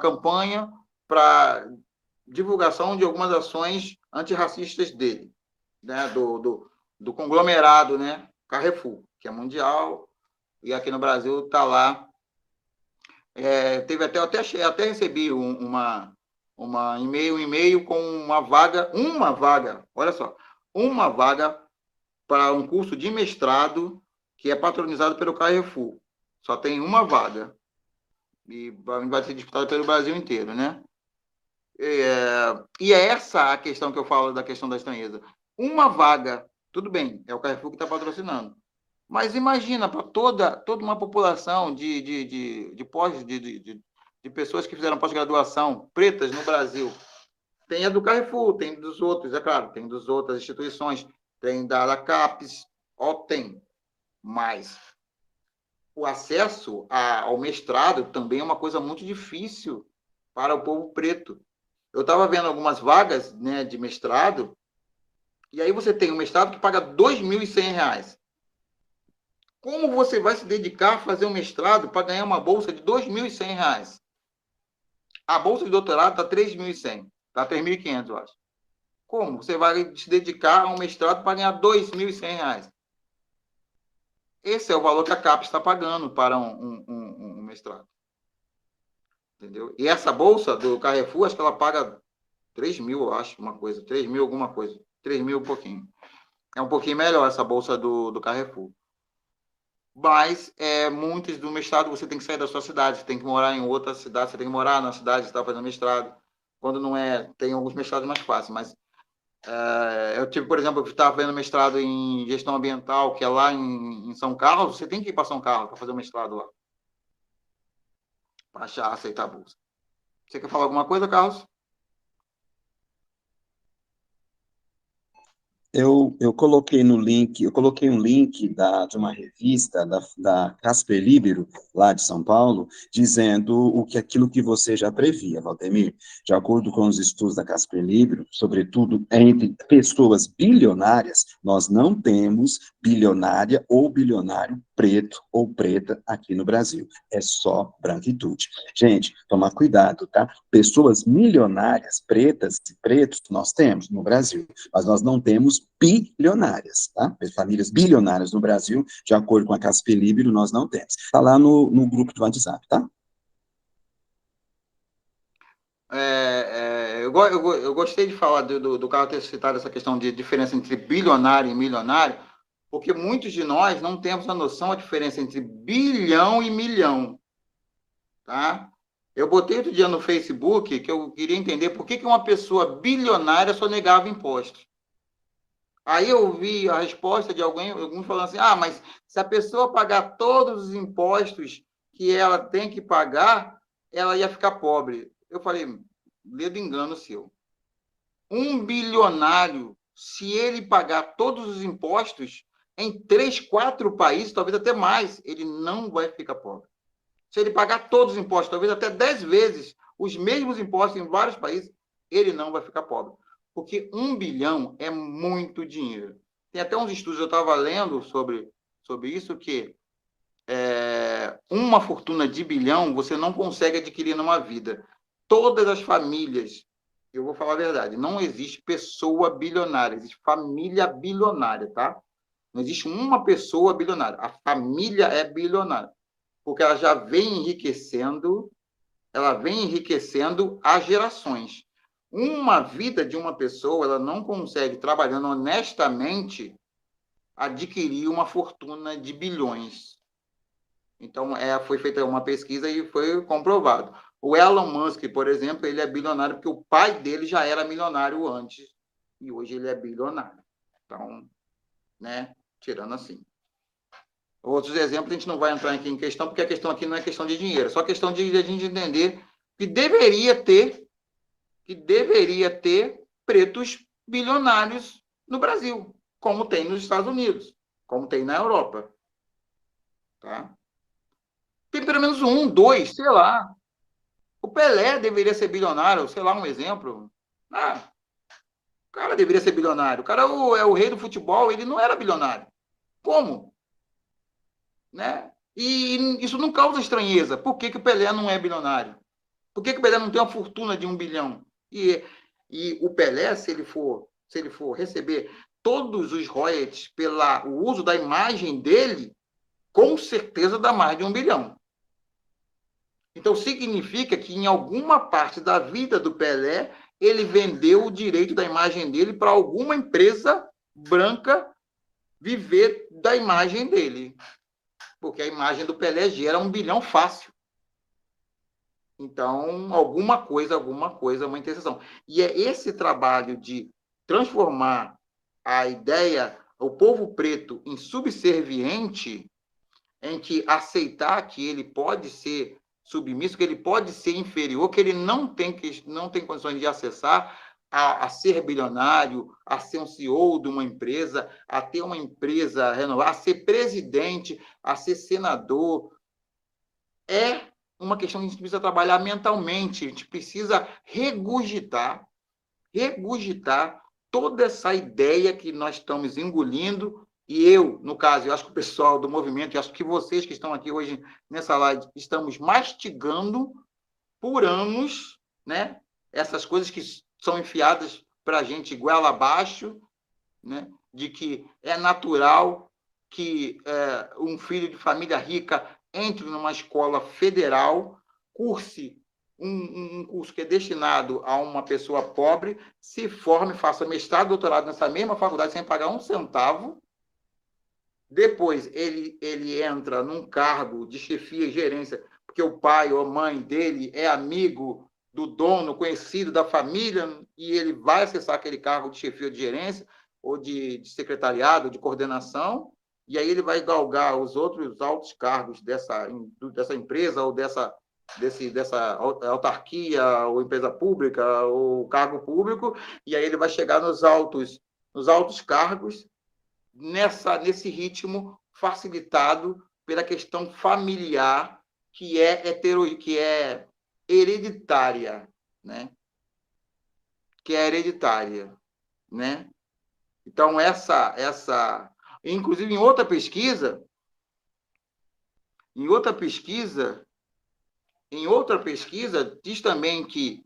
campanha para divulgação de algumas ações antirracistas dele, né? do conglomerado, né? Carrefour, que é mundial, e aqui no Brasil está lá. Teve eu até recebi um e-mail com uma vaga, olha só, uma vaga para um curso de mestrado que é patronizado pelo Carrefour. Só tem uma vaga. E vai ser disputado pelo Brasil inteiro, né? E é essa a questão que eu falo da questão da estranheza. Uma vaga, tudo bem, é o Carrefour que está patrocinando. Mas imagina para toda uma população de pessoas que fizeram pós-graduação, pretas no Brasil. Tem a do Carrefour, tem dos outros, é claro, tem das outras instituições, tem da CAPES, tem. Mas o acesso ao mestrado também é uma coisa muito difícil para o povo preto. Eu estava vendo algumas vagas, né, de mestrado, e aí você tem um mestrado que paga R$ 2.100. Como você vai se dedicar a fazer um mestrado para ganhar uma bolsa de R$ 2.100? A bolsa de doutorado está R$ 3.100, está R$ 3.500, eu acho. Como você vai se dedicar a um mestrado para ganhar R$ 2.100? Esse é o valor que a CAPES está pagando para um mestrado. Entendeu? E essa bolsa do Carrefour, acho que ela paga 3 mil, eu acho, uma coisa. 3 mil alguma coisa. 3 mil um pouquinho. É um pouquinho melhor essa bolsa do Carrefour. Mas muitos do mestrado você tem que sair da sua cidade, você tem que morar em outra cidade, você tem que morar na cidade que está fazendo mestrado. Quando não é, tem alguns mestrados mais fáceis, mas eu tive, por exemplo, eu estava fazendo mestrado em gestão ambiental, que é lá em São Carlos, você tem que ir para São Carlos para fazer o mestrado lá. Para aceitar a bolsa. Você quer falar alguma coisa, Carlos? Eu coloquei no link, eu coloquei um link de uma revista da Casper Libero, lá de São Paulo, dizendo aquilo que você já previa, Valdemir. De acordo com os estudos da Casper Libero, sobretudo entre pessoas bilionárias, nós não temos bilionária ou bilionário preto ou preta aqui no Brasil. É só branquitude. Gente, tomar cuidado, tá? Pessoas milionárias, pretas e pretos, nós temos no Brasil, mas nós não temos bilionárias, tá? Famílias bilionárias no Brasil, de acordo com a Casper Libero, nós não temos. Está lá no grupo do WhatsApp, tá? Eu gostei de falar do Carlos ter citado essa questão de diferença entre bilionário e milionário, porque muitos de nós não temos a noção da diferença entre bilhão e milhão, tá? Eu botei outro dia no Facebook que eu queria entender por que uma pessoa bilionária só negava impostos. Aí eu vi a resposta de alguns falando assim, mas se a pessoa pagar todos os impostos que ela tem que pagar, ela ia ficar pobre. Eu falei, dedo engano seu. Um bilionário, se ele pagar todos os impostos, em 3, 4 países, talvez até mais, ele não vai ficar pobre. Se ele pagar todos os impostos, talvez até 10 vezes os mesmos impostos em vários países, ele não vai ficar pobre. Porque 1 bilhão é muito dinheiro. Tem até uns estudos, eu estava lendo sobre isso, que uma fortuna de bilhão você não consegue adquirir numa vida. Todas as famílias, eu vou falar a verdade, não existe pessoa bilionária, existe família bilionária, tá? Não existe uma pessoa bilionária. A família é bilionária. Porque ela já vem enriquecendo, as gerações. Uma vida de uma pessoa, ela não consegue, trabalhando honestamente, adquirir uma fortuna de bilhões. Então, foi feita uma pesquisa e foi comprovado. O Elon Musk, por exemplo, ele é bilionário porque o pai dele já era milionário antes e hoje ele é bilionário. Então, né, tirando assim. Outros exemplos a gente não vai entrar aqui em questão, porque a questão aqui não é questão de dinheiro, é só questão de a gente entender que deveria ter pretos bilionários no Brasil, como tem nos Estados Unidos, como tem na Europa. Tá? Tem pelo menos 1, 2, sei lá. O Pelé deveria ser bilionário, sei lá, um exemplo. O cara deveria ser bilionário. O cara é o rei do futebol, ele não era bilionário. Como? Né? E isso não causa estranheza. Por que o Pelé não é bilionário? Por que o Pelé não tem uma fortuna de 1 bilhão? E o Pelé, se ele for receber todos os royalties pelo uso da imagem dele, com certeza dá mais de 1 bilhão. Então, significa que em alguma parte da vida do Pelé, ele vendeu o direito da imagem dele para alguma empresa branca viver da imagem dele. Porque a imagem do Pelé gera 1 bilhão fácil. Então, alguma coisa, uma interseção. E é esse trabalho de transformar a ideia, o povo preto, em subserviente, em que aceitar que ele pode ser submisso, que ele pode ser inferior, que ele não tem condições de acessar a ser bilionário, a ser um CEO de uma empresa, a ter uma empresa renovada, a ser presidente, a ser senador. É uma questão que a gente precisa trabalhar mentalmente, a gente precisa regurgitar toda essa ideia que nós estamos engolindo. E eu, no caso, eu acho que o pessoal do movimento, eu acho que vocês que estão aqui hoje nessa live, estamos mastigando por anos, né, essas coisas que são enfiadas para a gente goela abaixo, né, de que é natural que um filho de família rica entre numa escola federal, curse um curso que é destinado a uma pessoa pobre, se forme, faça mestrado, doutorado nessa mesma faculdade sem pagar um centavo. Depois ele entra num cargo de chefia e gerência, porque o pai ou a mãe dele é amigo do dono, conhecido da família, e ele vai acessar aquele cargo de chefia ou de gerência, ou de secretariado, de coordenação, e aí ele vai galgar os outros altos cargos dessa empresa ou dessa autarquia ou empresa pública ou cargo público, e aí ele vai chegar nos altos cargos nesse ritmo facilitado pela questão familiar que é hereditária, né? Que é hereditária, né? Então inclusive em outra pesquisa diz também que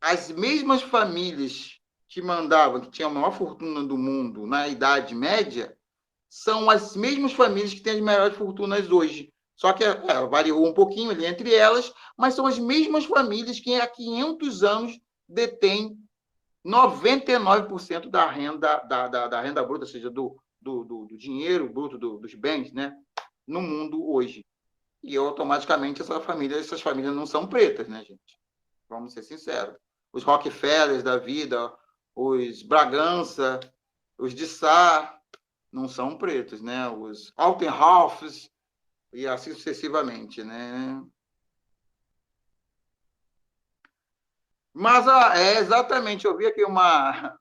as mesmas famílias que mandavam, que tinham a maior fortuna do mundo na Idade Média, são as mesmas famílias que têm as maiores fortunas hoje. Só que variou um pouquinho ali entre elas, mas são as mesmas famílias que há 500 anos detêm 99% da renda, da renda bruta, ou seja, do dinheiro bruto dos bens, né, no mundo hoje. E automaticamente essas famílias não são pretas, né, gente? Vamos ser sinceros. Os Rockefellers da vida, os Bragança, os de Sá, não são pretos, né? Os Altenhoffs e assim sucessivamente, né? Mas exatamente, eu vi aqui uma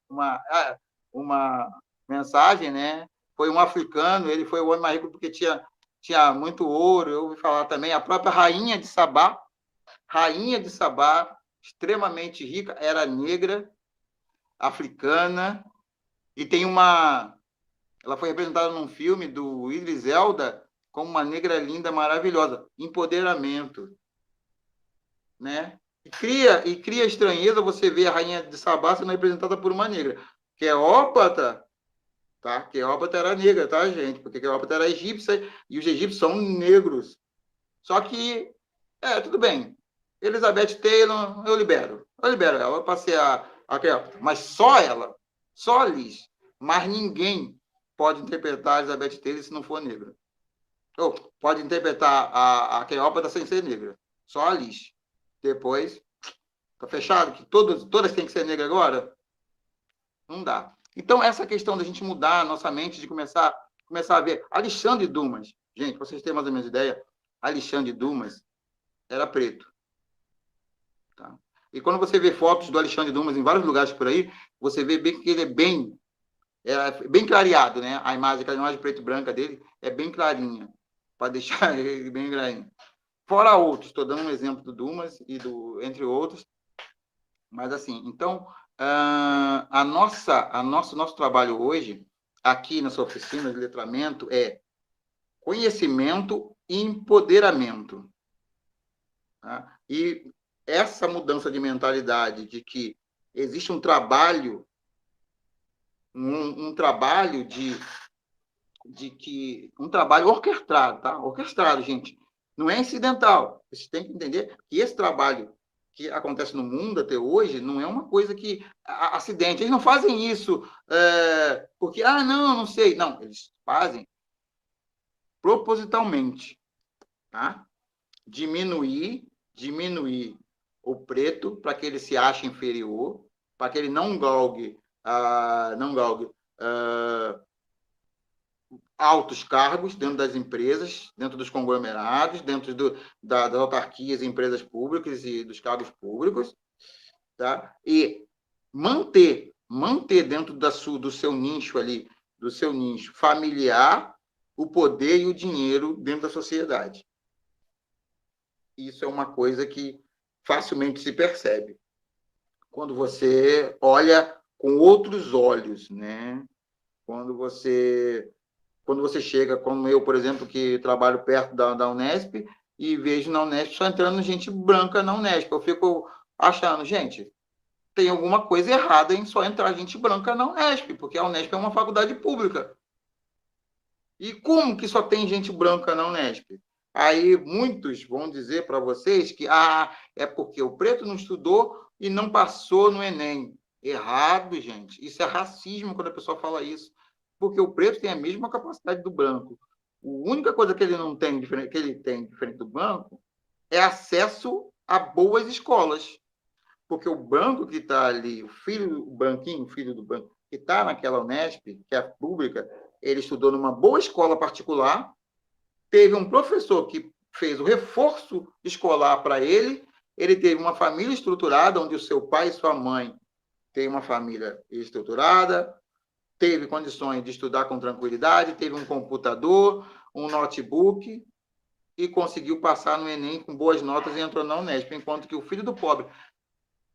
mensagem, né? Foi um africano, ele foi o homem mais rico porque tinha muito ouro. Eu ouvi falar também a própria rainha de Sabá, extremamente rica, era negra, africana, e ela foi representada num filme do Idris Elba como uma negra linda, maravilhosa. Empoderamento, né? E cria estranheza você ver a rainha de Sabá sendo representada por uma negra. Cleópatra, tá? Cleópatra era negra, tá, gente? Porque Cleópatra era egípcia e os egípcios são negros. Só que, tudo bem. Elizabeth Taylor, eu libero ela para ser a Cleópatra. Mas só ela, só a Liz. Mas ninguém pode interpretar a Elizabeth Taylor se não for negra. Ou pode interpretar a Cleópatra sem ser negra. Só a Liz. Depois, tá fechado? Que todas têm que ser negras agora? Não dá. Então, essa questão da gente mudar a nossa mente, de começar a ver. Alexandre Dumas, gente, para vocês terem mais ou menos ideia, Alexandre Dumas era preto. Tá? E quando você vê fotos do Alexandre Dumas em vários lugares por aí, você vê bem que ele é bem clareado, né? A imagem preto e branca dele é bem clarinha, para deixar ele bem clarinho. Fora outros, estou dando um exemplo do Dumas entre outros, mas assim, então, nosso trabalho hoje, aqui nessa oficina de letramento, é conhecimento e empoderamento. Tá? E essa mudança de mentalidade de que existe um trabalho, um trabalho um trabalho orquestrado, tá? Orquestrado, gente. Não é incidental. Vocês têm que entender que esse trabalho que acontece no mundo até hoje não é uma coisa que acidente. Eles não fazem isso porque, não sei. Não, eles fazem propositalmente, tá? Diminuir diminuir o preto para que ele se ache inferior, para que ele não galgue, altos cargos dentro das empresas, dentro dos conglomerados, dentro das autarquias e empresas públicas e dos cargos públicos, tá? E manter dentro do seu nicho ali, do seu nicho familiar, o poder e o dinheiro dentro da sociedade. Isso é uma coisa que facilmente se percebe quando você olha com outros olhos, né? Quando você chega, como eu, por exemplo, que trabalho perto da Unesp, e vejo na Unesp só entrando gente branca na Unesp. Eu fico achando, gente, tem alguma coisa errada em só entrar gente branca na Unesp, porque a Unesp é uma faculdade pública. E como que só tem gente branca na Unesp? Aí muitos vão dizer para vocês que é porque o preto não estudou e não passou no Enem. Errado, gente. Isso é racismo quando a pessoa fala isso. Porque o preto tem a mesma capacidade do branco. A única coisa que ele não tem, que ele tem diferente do branco, é acesso a boas escolas. Porque o branco que está ali, o branquinho, o filho do branco, que está naquela Unesp, que é pública, ele estudou numa boa escola particular, teve um professor que fez o reforço escolar para ele, ele teve uma família estruturada, onde o seu pai e sua mãe têm uma família estruturada, teve condições de estudar com tranquilidade, teve um computador, um notebook, e conseguiu passar no Enem com boas notas e entrou na Unesp, enquanto que o filho do pobre...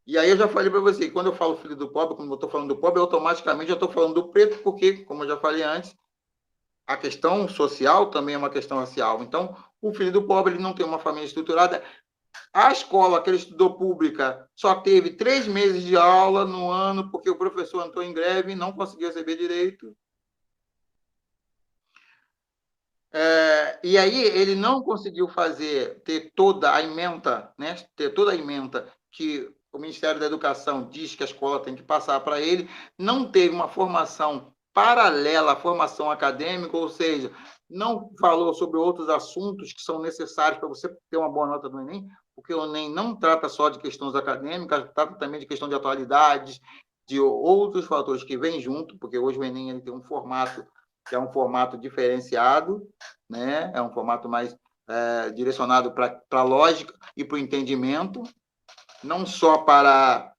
E aí eu já falei para você, quando eu falo filho do pobre, quando eu estou falando do pobre, automaticamente eu estou falando do preto, porque, como eu já falei antes, a questão social também é uma questão racial. Então, o filho do pobre ele não tem uma família estruturada. A escola que ele estudou pública só teve 3 meses de aula no ano, porque o professor entrou em greve e não conseguiu receber direito. E aí ele não conseguiu ter toda a ementa, né? Ter toda a ementa que o Ministério da Educação diz que a escola tem que passar para ele, não teve uma formação paralela à formação acadêmica, ou seja, não falou sobre outros assuntos que são necessários para você ter uma boa nota no Enem, porque o Enem não trata só de questões acadêmicas, trata também de questão de atualidades, de outros fatores que vêm junto, porque hoje o Enem ele tem um formato que é um formato diferenciado, né? É um formato mais direcionado para a lógica e para o entendimento, não só para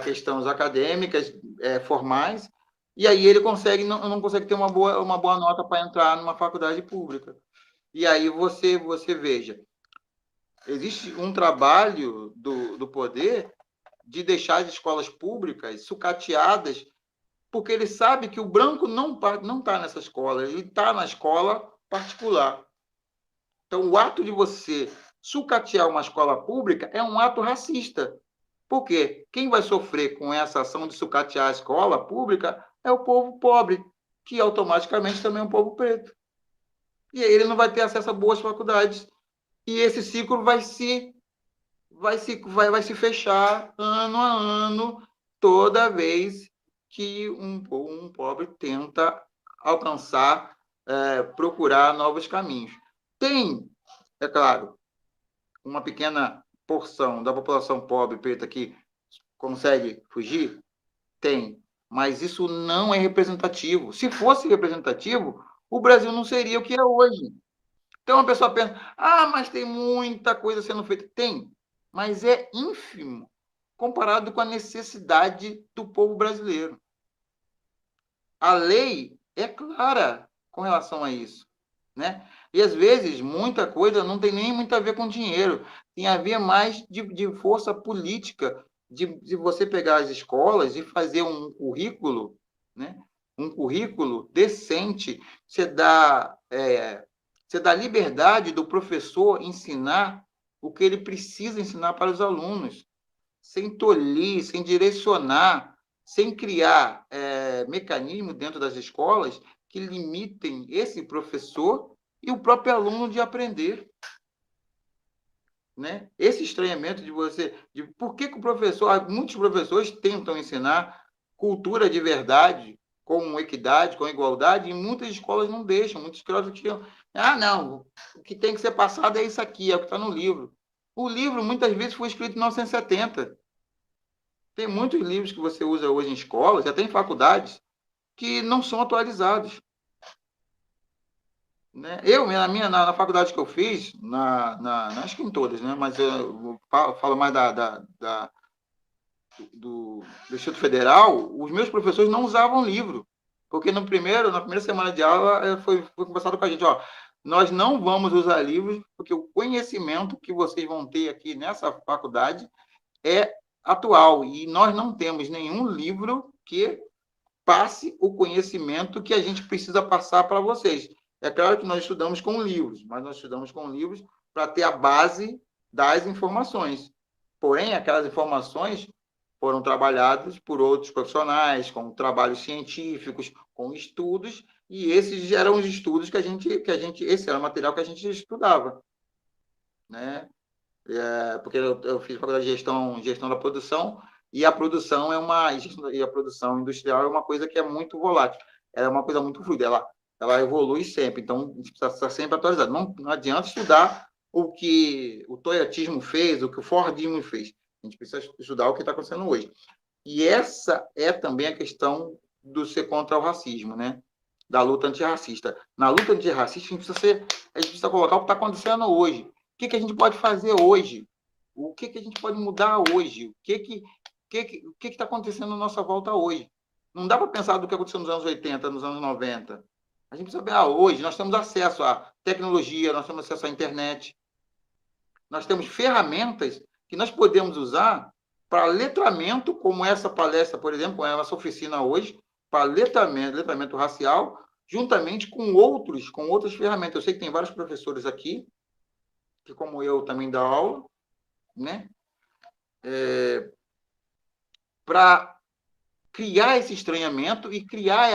questões acadêmicas formais, e aí ele não consegue ter uma boa nota para entrar numa faculdade pública. E aí você veja, existe um trabalho do poder de deixar as escolas públicas sucateadas, porque ele sabe que o branco não está nessa escola, ele está na escola particular. Então, o ato de você sucatear uma escola pública é um ato racista. Por quê? Quem vai sofrer com essa ação de sucatear a escola pública é o povo pobre, que automaticamente também é um povo preto. E aí ele não vai ter acesso a boas faculdades. E esse ciclo vai se fechar ano a ano, toda vez que um pobre tenta alcançar, procurar novos caminhos. Tem, é claro, uma pequena porção da população pobre preta que consegue fugir? Tem, mas isso não é representativo. Se fosse representativo, o Brasil não seria o que é hoje. Então a pessoa pensa, mas tem muita coisa sendo feita. Tem, mas é ínfimo comparado com a necessidade do povo brasileiro. A lei é clara com relação a isso, né? E às vezes muita coisa não tem nem muito a ver com dinheiro, tem a ver mais de força política, de você pegar as escolas e fazer um currículo, né? Um currículo decente. Você dá liberdade do professor ensinar o que ele precisa ensinar para os alunos, sem tolir, sem direcionar, sem criar mecanismos dentro das escolas que limitem esse professor e o próprio aluno de aprender. Né? Esse estranhamento de por que o professor... Muitos professores tentam ensinar cultura de verdade, com equidade, com igualdade, e muitas escolas não deixam, muitas escolas tiram. Ah, não, o que tem que ser passado é isso aqui, é o que está no livro. O livro, muitas vezes, foi escrito em 1970. Tem muitos livros que você usa hoje em escolas, até em faculdades, que não são atualizados. Né? Na faculdade que eu fiz, acho que em todas, né? Mas eu falo mais do Instituto Federal, os meus professores não usavam livro, porque na primeira semana de aula foi conversado com a gente, ó, nós não vamos usar livros, porque o conhecimento que vocês vão ter aqui nessa faculdade é atual, e nós não temos nenhum livro que passe o conhecimento que a gente precisa passar para vocês. É claro que nós estudamos com livros, mas nós estudamos com livros para ter a base das informações. Porém, aquelas informações foram trabalhadas por outros profissionais, com trabalhos científicos, com estudos, e esses eram os estudos esse era o material que a gente estudava, né? Porque eu fiz faculdade de gestão da produção, e a produção e a produção industrial é uma coisa que é muito volátil, é uma coisa muito fluida, ela evolui sempre, então a gente precisa estar sempre atualizado. Não adianta estudar o que o toyotismo fez, o que o fordismo fez. A gente precisa estudar o que está acontecendo hoje. E essa é também a questão do ser contra o racismo, né? Da luta antirracista. Na luta antirracista, a gente precisa colocar o que está acontecendo hoje. O que a gente pode fazer hoje? O que a gente pode mudar hoje? O que está acontecendo na nossa volta hoje? Não dá para pensar do que aconteceu nos anos 80, nos anos 90. A gente precisa ver, hoje nós temos acesso à tecnologia, nós temos acesso à internet, nós temos ferramentas que nós podemos usar para letramento, como essa palestra, por exemplo, essa oficina hoje, para letramento racial, juntamente com outras ferramentas. Eu sei que tem vários professores aqui, que como eu também dá aula, né? Para criar esse estranhamento e criar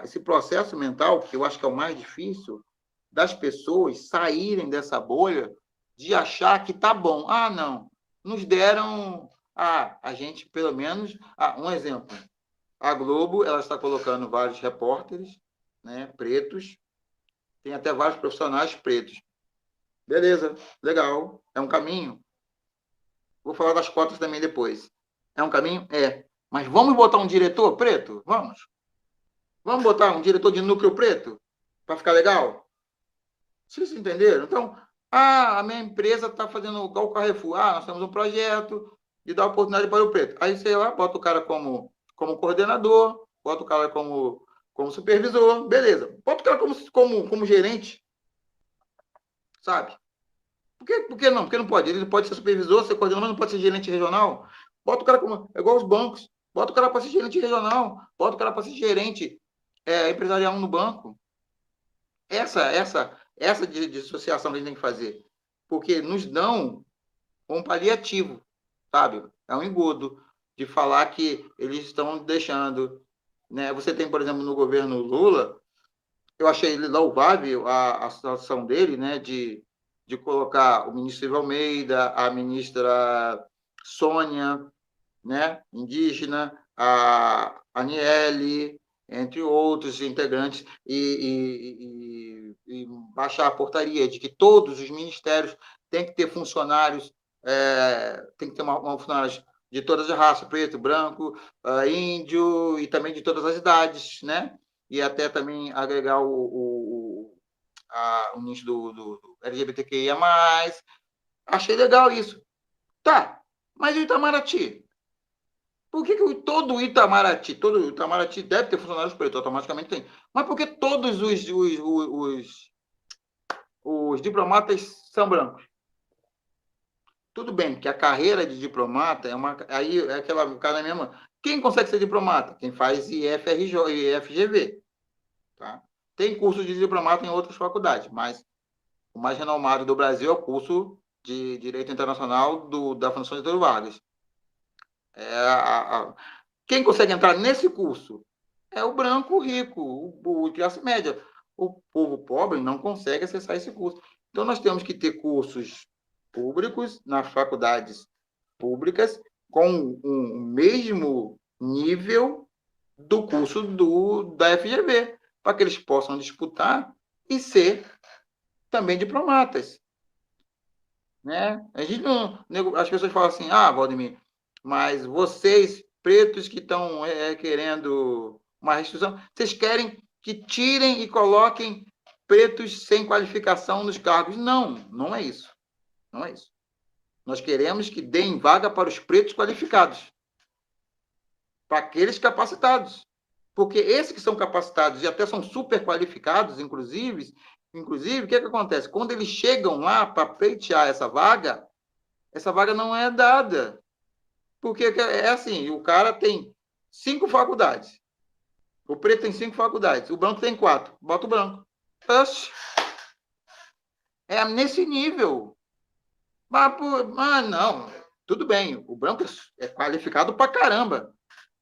esse processo mental, que eu acho que é o mais difícil, das pessoas saírem dessa bolha de achar que tá bom. Não, nos deram... a gente, pelo menos... um exemplo. A Globo, ela está colocando vários repórteres, né, pretos, tem até vários profissionais pretos. Beleza, legal, é um caminho. Vou falar das cotas também depois. É um caminho? É. Mas vamos botar um diretor preto? Vamos. Vamos botar um diretor de núcleo preto? Para ficar legal? Vocês entenderam? Então, a minha empresa está fazendo igual o Carrefour. Nós temos um projeto de dar oportunidade para o preto. Aí, sei lá, bota o cara como coordenador, bota o cara como supervisor, beleza. Bota o cara como gerente, sabe? Por que não? Porque não pode. Ele pode ser supervisor, ser coordenador, mas não pode ser gerente regional. Bota o cara como... É igual os bancos. Bota o cara para ser gerente regional. Bota o cara para ser gerente empresarial no banco. Essa de associação que a gente tem que fazer. Porque nos dão um paliativo, sabe? É um engodo de falar que eles estão deixando... Né? Você tem, por exemplo, no governo Lula, eu achei louvável a situação dele, né, de colocar o ministro Silvio Almeida, a ministra Sônia, né, indígena, a Aniele, entre outros integrantes, e baixar a portaria de que todos os ministérios têm que ter funcionários, tem que ter funcionários de todas as raças, preto, branco, índio, e também de todas as idades, né? E até também agregar o nicho do LGBTQIA+. Achei legal isso. Tá, mas o Itamaraty? Por que todo o Itamaraty deve ter funcionários pretos, automaticamente tem. Mas por que todos os diplomatas são brancos? Tudo bem que a carreira de diplomata aí é aquela cara mesmo. Quem consegue ser diplomata? Quem faz IFRJ e IFGV. Tá? Tem curso de diplomata em outras faculdades, mas o mais renomado do Brasil é o curso de Direito Internacional da Fundação Getúlio Vargas. Quem consegue entrar nesse curso é o branco rico, o classe média. O povo pobre não consegue acessar esse curso. Então, nós temos que ter cursos públicos nas faculdades públicas com um mesmo nível do curso da FGV, para que eles possam disputar e ser também diplomatas. Né? A gente não, as pessoas falam assim, Valdemir, mas vocês, pretos que estão querendo uma restrição, vocês querem que tirem e coloquem pretos sem qualificação nos cargos. Não, não é isso. Não é isso. Nós queremos que deem vaga para os pretos qualificados, para aqueles capacitados. Porque esses que são capacitados e até são super qualificados, inclusive, o que acontece? Quando eles chegam lá para pleitear essa vaga não é dada. Porque é assim, o cara tem 5 faculdades. O preto tem 5 faculdades, o branco tem 4. Bota o branco. Oxe, é nesse nível. Mas não, tudo bem, o branco é qualificado pra caramba,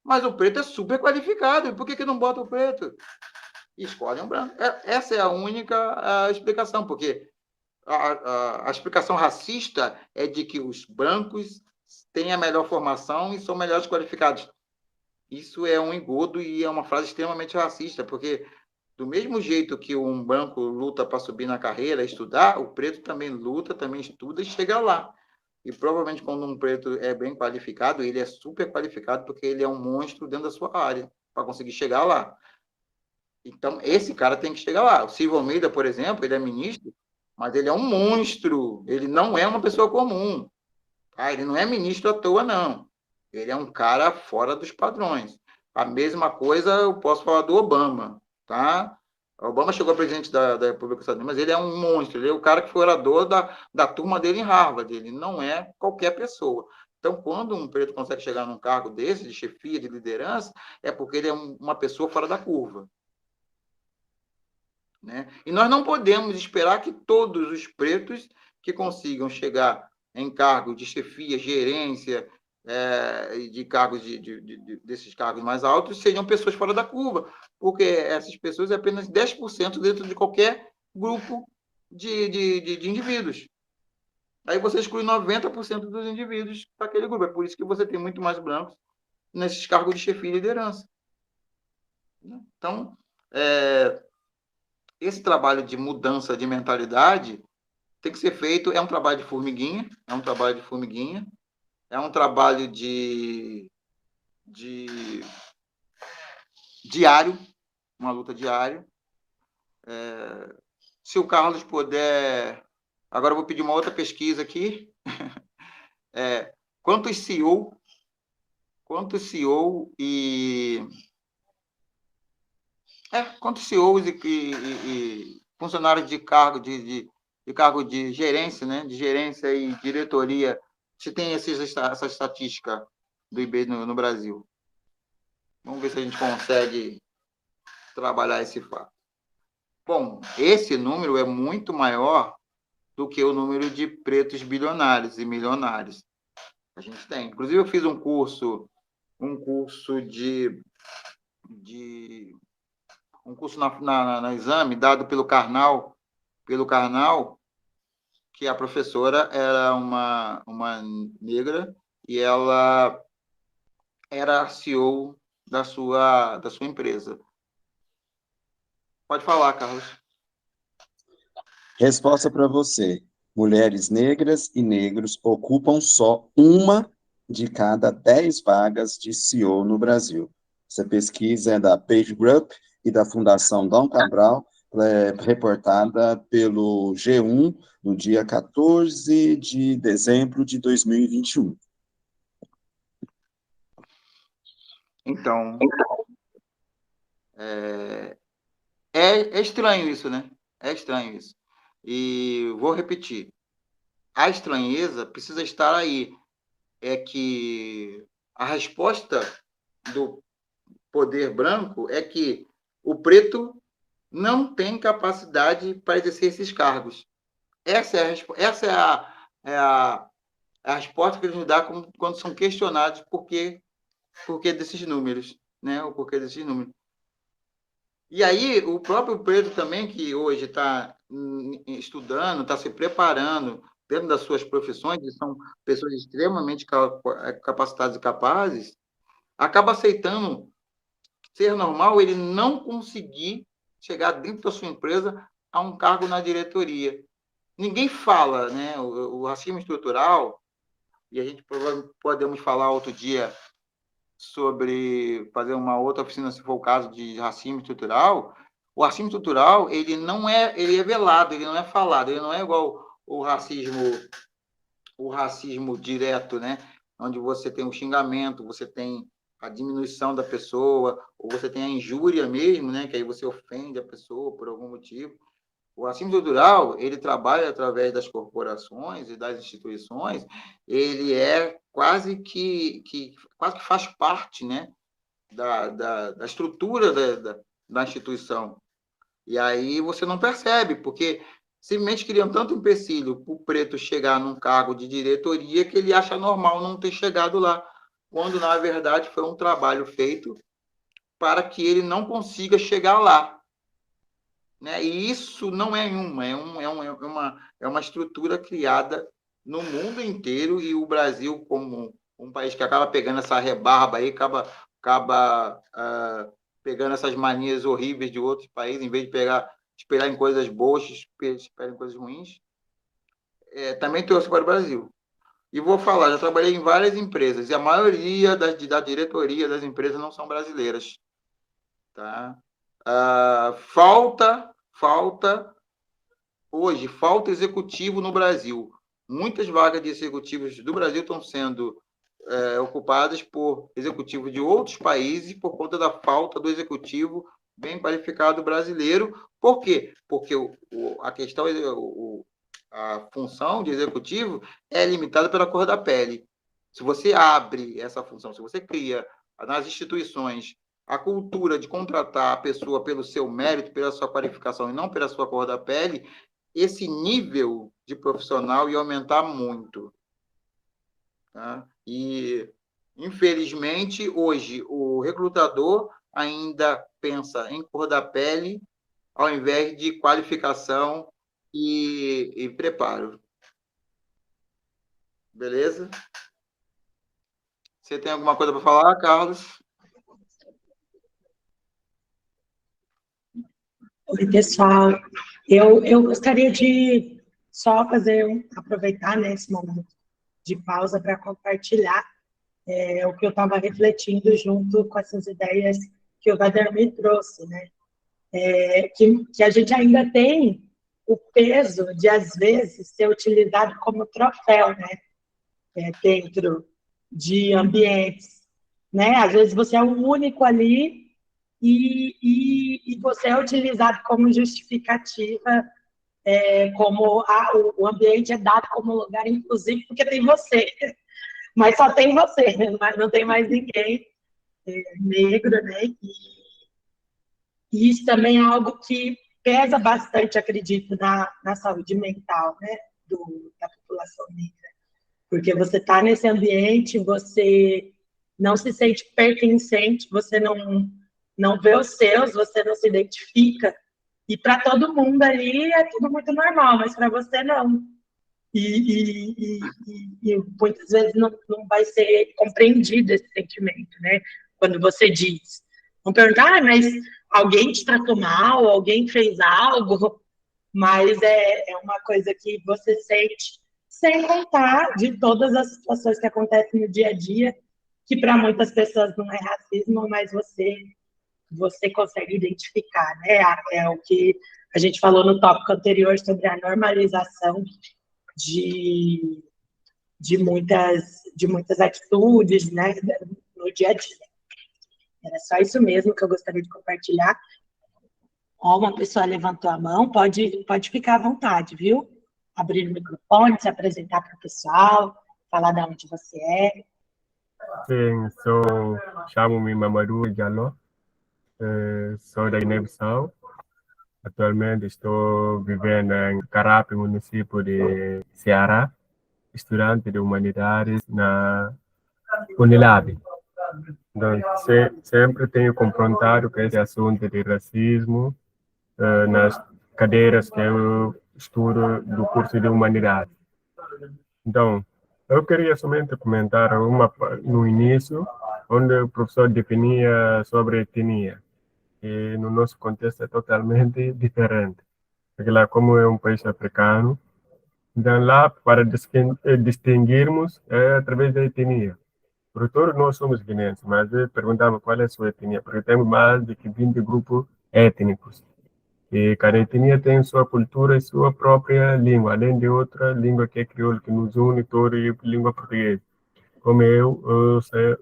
mas o preto é super qualificado. Por que não bota o preto? Escolhem um branco. Essa é a única explicação, porque a explicação racista é de que os brancos têm a melhor formação e são melhores qualificados. Isso é um engodo e é uma frase extremamente racista, porque do mesmo jeito que um branco luta para subir na carreira, estudar, o preto também luta, também estuda e chega lá. E provavelmente quando um preto é bem qualificado, ele é super qualificado porque ele é um monstro dentro da sua área para conseguir chegar lá. Então, esse cara tem que chegar lá. O Silvio Almeida, por exemplo, ele é ministro, mas ele é um monstro. Ele não é uma pessoa comum. Tá? Ele não é ministro à toa, não. Ele é um cara fora dos padrões. A mesma coisa eu posso falar do Obama. Tá? O Obama chegou a presidente da República dos Estados Unidos, mas ele é um monstro. Ele é o cara que foi orador da turma dele em Harvard. Ele não é qualquer pessoa. Então, quando um preto consegue chegar num cargo desse, de chefia, de liderança, é porque ele é uma pessoa fora da curva. Né? E nós não podemos esperar que todos os pretos que consigam chegar em cargos de chefia, gerência, de cargos desses cargos mais altos, sejam pessoas fora da curva, porque essas pessoas é apenas 10% dentro de qualquer grupo de indivíduos. Aí você exclui 90% dos indivíduos daquele grupo. É por isso que você tem muito mais brancos nesses cargos de chefia e liderança. Então, esse trabalho de mudança de mentalidade tem que ser feito, é um trabalho de formiguinha, é um trabalho diário, uma luta diária. Se o Carlos puder... Agora eu vou pedir uma outra pesquisa aqui. Quantos CEO e... quantos CEOs e funcionários de cargo de gerência, né? De gerência e diretoria, se tem essa estatística do IB no Brasil. Vamos ver se a gente consegue trabalhar esse fato. Bom, esse número é muito maior do que o número de pretos bilionários e milionários. A gente tem. Inclusive, eu fiz um curso na exame dado pelo Karnal, que a professora era uma negra e ela era CEO da sua empresa. Pode falar, Carlos. Resposta para você. Mulheres negras e negros ocupam só uma de cada 10 vagas de CEO no Brasil. Essa pesquisa é da PageGroup e da Fundação Dom Cabral, reportada pelo G1 no dia 14 de dezembro de 2021. Então, é estranho isso, né? É estranho isso. E vou repetir. A estranheza precisa estar aí. É que a resposta do poder branco é que o preto não tem capacidade para exercer esses cargos. Essa é a resposta que eles nos dão quando são questionados por que desses números, né? O porquê desses números. E aí, o próprio preto também, que hoje está estudando, está se preparando dentro das suas profissões, que são pessoas extremamente capacitadas e capazes, acaba aceitando ser normal ele não conseguir chegar dentro da sua empresa a um cargo na diretoria. Ninguém fala, né? O racismo estrutural, e a gente podemos falar outro dia sobre fazer uma outra oficina, se for o caso, de racismo estrutural. O racismo estrutural, ele é velado, ele não é falado, ele não é igual o racismo direto, né? Onde você tem o xingamento, você tem a diminuição da pessoa, ou você tem a injúria mesmo, né? Que aí você ofende a pessoa por algum motivo. O racismo estrutural, ele trabalha através das corporações e das instituições, ele é quase que faz parte, né, da estrutura da instituição. E aí você não percebe, porque simplesmente criam tanto empecilho para o preto chegar num cargo de diretoria que ele acha normal não ter chegado lá, quando, na verdade, foi um trabalho feito para que ele não consiga chegar lá. Né? E isso não é uma estrutura criada no mundo inteiro, e o Brasil, como um país que acaba pegando essa rebarba aí, acaba pegando essas manias horríveis de outros países, em vez de esperar em coisas boas, esperar em coisas ruins, também trouxe para o Brasil. E vou falar, já trabalhei em várias empresas, e a maioria da diretoria das empresas não são brasileiras. Tá? Falta executivo no Brasil. Muitas vagas de executivos do Brasil estão sendo ocupadas por executivos de outros países por conta da falta do executivo bem qualificado brasileiro. Por quê? Porque a função de executivo é limitada pela cor da pele. Se você abre essa função, se você cria nas instituições a cultura de contratar a pessoa pelo seu mérito, pela sua qualificação e não pela sua cor da pele, esse nível de profissional ia aumentar muito. Tá? E, infelizmente, hoje, o recrutador ainda pensa em cor da pele ao invés de qualificação e preparo. Beleza? Você tem alguma coisa para falar, Carlos? Oi, pessoal. Eu gostaria de só aproveitar, né, esse momento de pausa para compartilhar o que eu estava refletindo junto com essas ideias que o Vader me trouxe, né? Que a gente ainda tem o peso de, às vezes, ser utilizado como troféu, né? Dentro de ambientes, né? Às vezes você é o único ali e você é utilizado como justificativa, como o ambiente é dado como lugar inclusive porque tem você, mas só tem você, mas não tem mais ninguém negro, né? E isso também é algo que pesa bastante, acredito, na saúde mental, né? Da população negra. Porque você está nesse ambiente, você não se sente pertencente, você não vê os seus, você não se identifica. E para todo mundo ali é tudo muito normal, mas para você não. E muitas vezes não vai ser compreendido esse sentimento, né? Quando você diz. Vão perguntar, mas alguém te tratou mal, alguém fez algo, mas é uma coisa que você sente, sem contar de todas as situações que acontecem no dia a dia, que para muitas pessoas não é racismo, mas você consegue identificar, né? É o que a gente falou no tópico anterior sobre a normalização de muitas atitudes, né, no dia a dia. Era só isso mesmo que eu gostaria de compartilhar. Ó, uma pessoa levantou a mão, pode ficar à vontade, viu? Abrir o microfone, se apresentar para o pessoal, falar de onde você é. Sim, chamo-me Mamadou Diallo, sou da Guiné-Bissau. Atualmente estou vivendo em Carape, município de Ceará, estudante de humanidades na Unilab. Então, sempre tenho confrontado com esse assunto de racismo nas cadeiras que eu estudo do curso de humanidades. Então, eu queria somente comentar no início onde o professor definia sobre etnia. E no nosso contexto é totalmente diferente. Porque lá, como é um país africano, então lá, para distinguirmos, é através da etnia. Por todos nós somos guineenses, mas eu perguntava qual é a sua etnia, porque temos mais de 20 grupos étnicos. E cada etnia tem sua cultura e sua própria língua, além de outra língua que é crioulo, que nos une toda a língua portuguesa. Como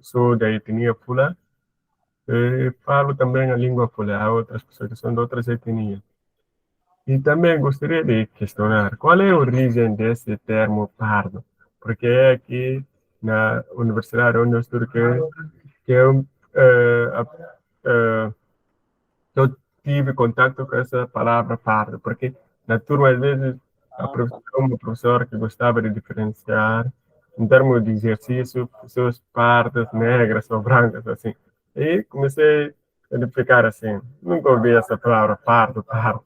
sou da etnia Fula, falo também a língua Fula. Há outras pessoas que são de outras etnias. E também gostaria de questionar qual é a origem desse termo pardo, porque é aqui na universidade onde eu estudo que eu, eu tive contato com essa palavra pardo, porque na turma, às vezes, uma professora que gostava de diferenciar, em termos de exercício, pessoas pardas, negras ou brancas, assim. E comecei a ficar assim, nunca ouvi essa palavra pardo, pardo.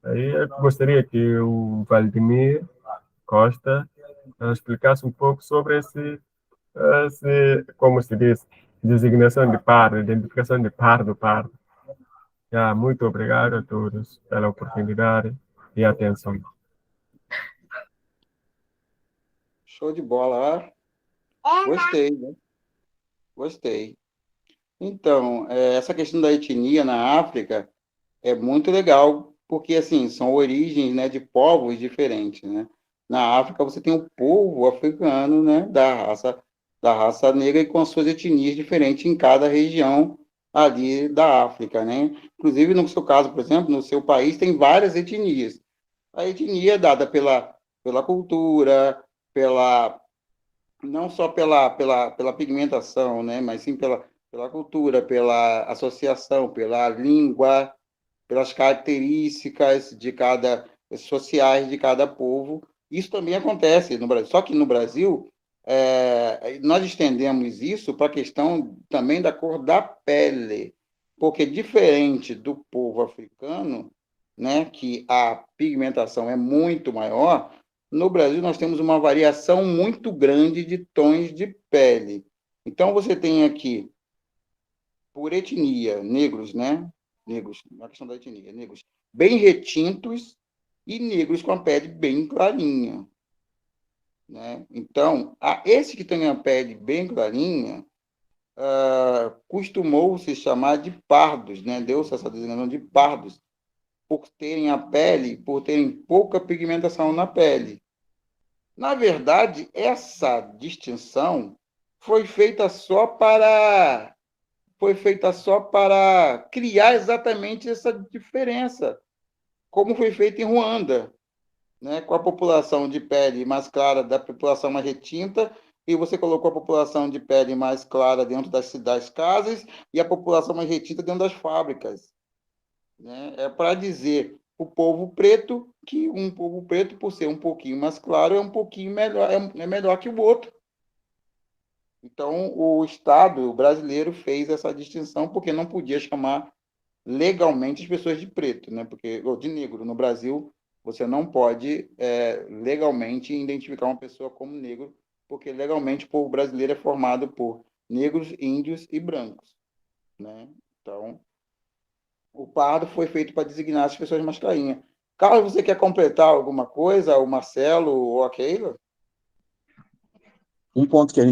Aí eu gostaria que o Valdemir Costa explicasse um pouco sobre como se diz, designação de pardo, identificação de pardo. Muito obrigado a todos pela oportunidade e atenção. Show de bola. Gostei, né? Gostei. Então, essa questão da etnia na África é muito legal, porque, assim, são origens, né, de povos diferentes, né? Na África, você tem o povo africano, né, da raça negra e com as suas etnias diferentes em cada região ali da África, né? Inclusive, no seu caso, por exemplo, no seu país, tem várias etnias. A etnia é dada pela cultura, não só pela pigmentação, né, mas sim pela cultura, pela associação, pela língua, pelas características sociais de cada povo. Isso também acontece no Brasil. Só que no Brasil, nós estendemos isso para a questão também da cor da pele, porque diferente do povo africano, né, que a pigmentação é muito maior, no Brasil nós temos uma variação muito grande de tons de pele. Então, você tem aqui, por etnia, negros, né? Negros, na questão da etnia, negros bem retintos e negros com a pele bem clarinha, né? Então, esse que tem a pele bem clarinha, costumou se chamar de pardos, né? Deu-se essa designação de pardos, por terem pouca pigmentação na pele. Na verdade, essa distinção foi feita só para criar exatamente essa diferença, como foi feito em Ruanda, né, com a população de pele mais clara da população mais retinta, e você colocou a população de pele mais clara dentro das casas e a população mais retinta dentro das fábricas. Né? É para dizer o povo preto que um povo preto, por ser um pouquinho mais claro, é um pouquinho melhor, é melhor que o outro. Então, o Estado brasileiro fez essa distinção porque não podia chamar legalmente as pessoas de preto, né? Ou de negro. No Brasil, você não pode legalmente identificar uma pessoa como negro, porque legalmente o povo brasileiro é formado por negros, índios e brancos, né? Então, o pardo foi feito para designar as pessoas mais clarinhas. Carlos, você quer completar alguma coisa? O Marcelo ou a Keila? Um ponto que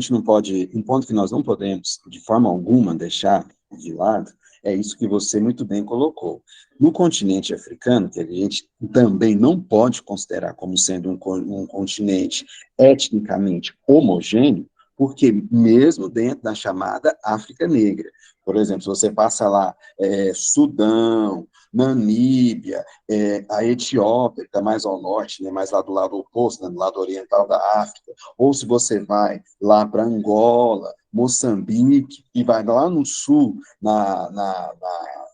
nós não podemos, de forma alguma, deixar de lado, é isso que você muito bem colocou. No continente africano, que a gente também não pode considerar como sendo um continente etnicamente homogêneo, porque mesmo dentro da chamada África Negra, por exemplo, se você passa lá, Sudão, Namíbia, a Etiópia, que está mais ao norte, né, mais lá do lado oposto, né, do lado oriental da África, ou se você vai lá para Angola, Moçambique, e vai lá no sul, na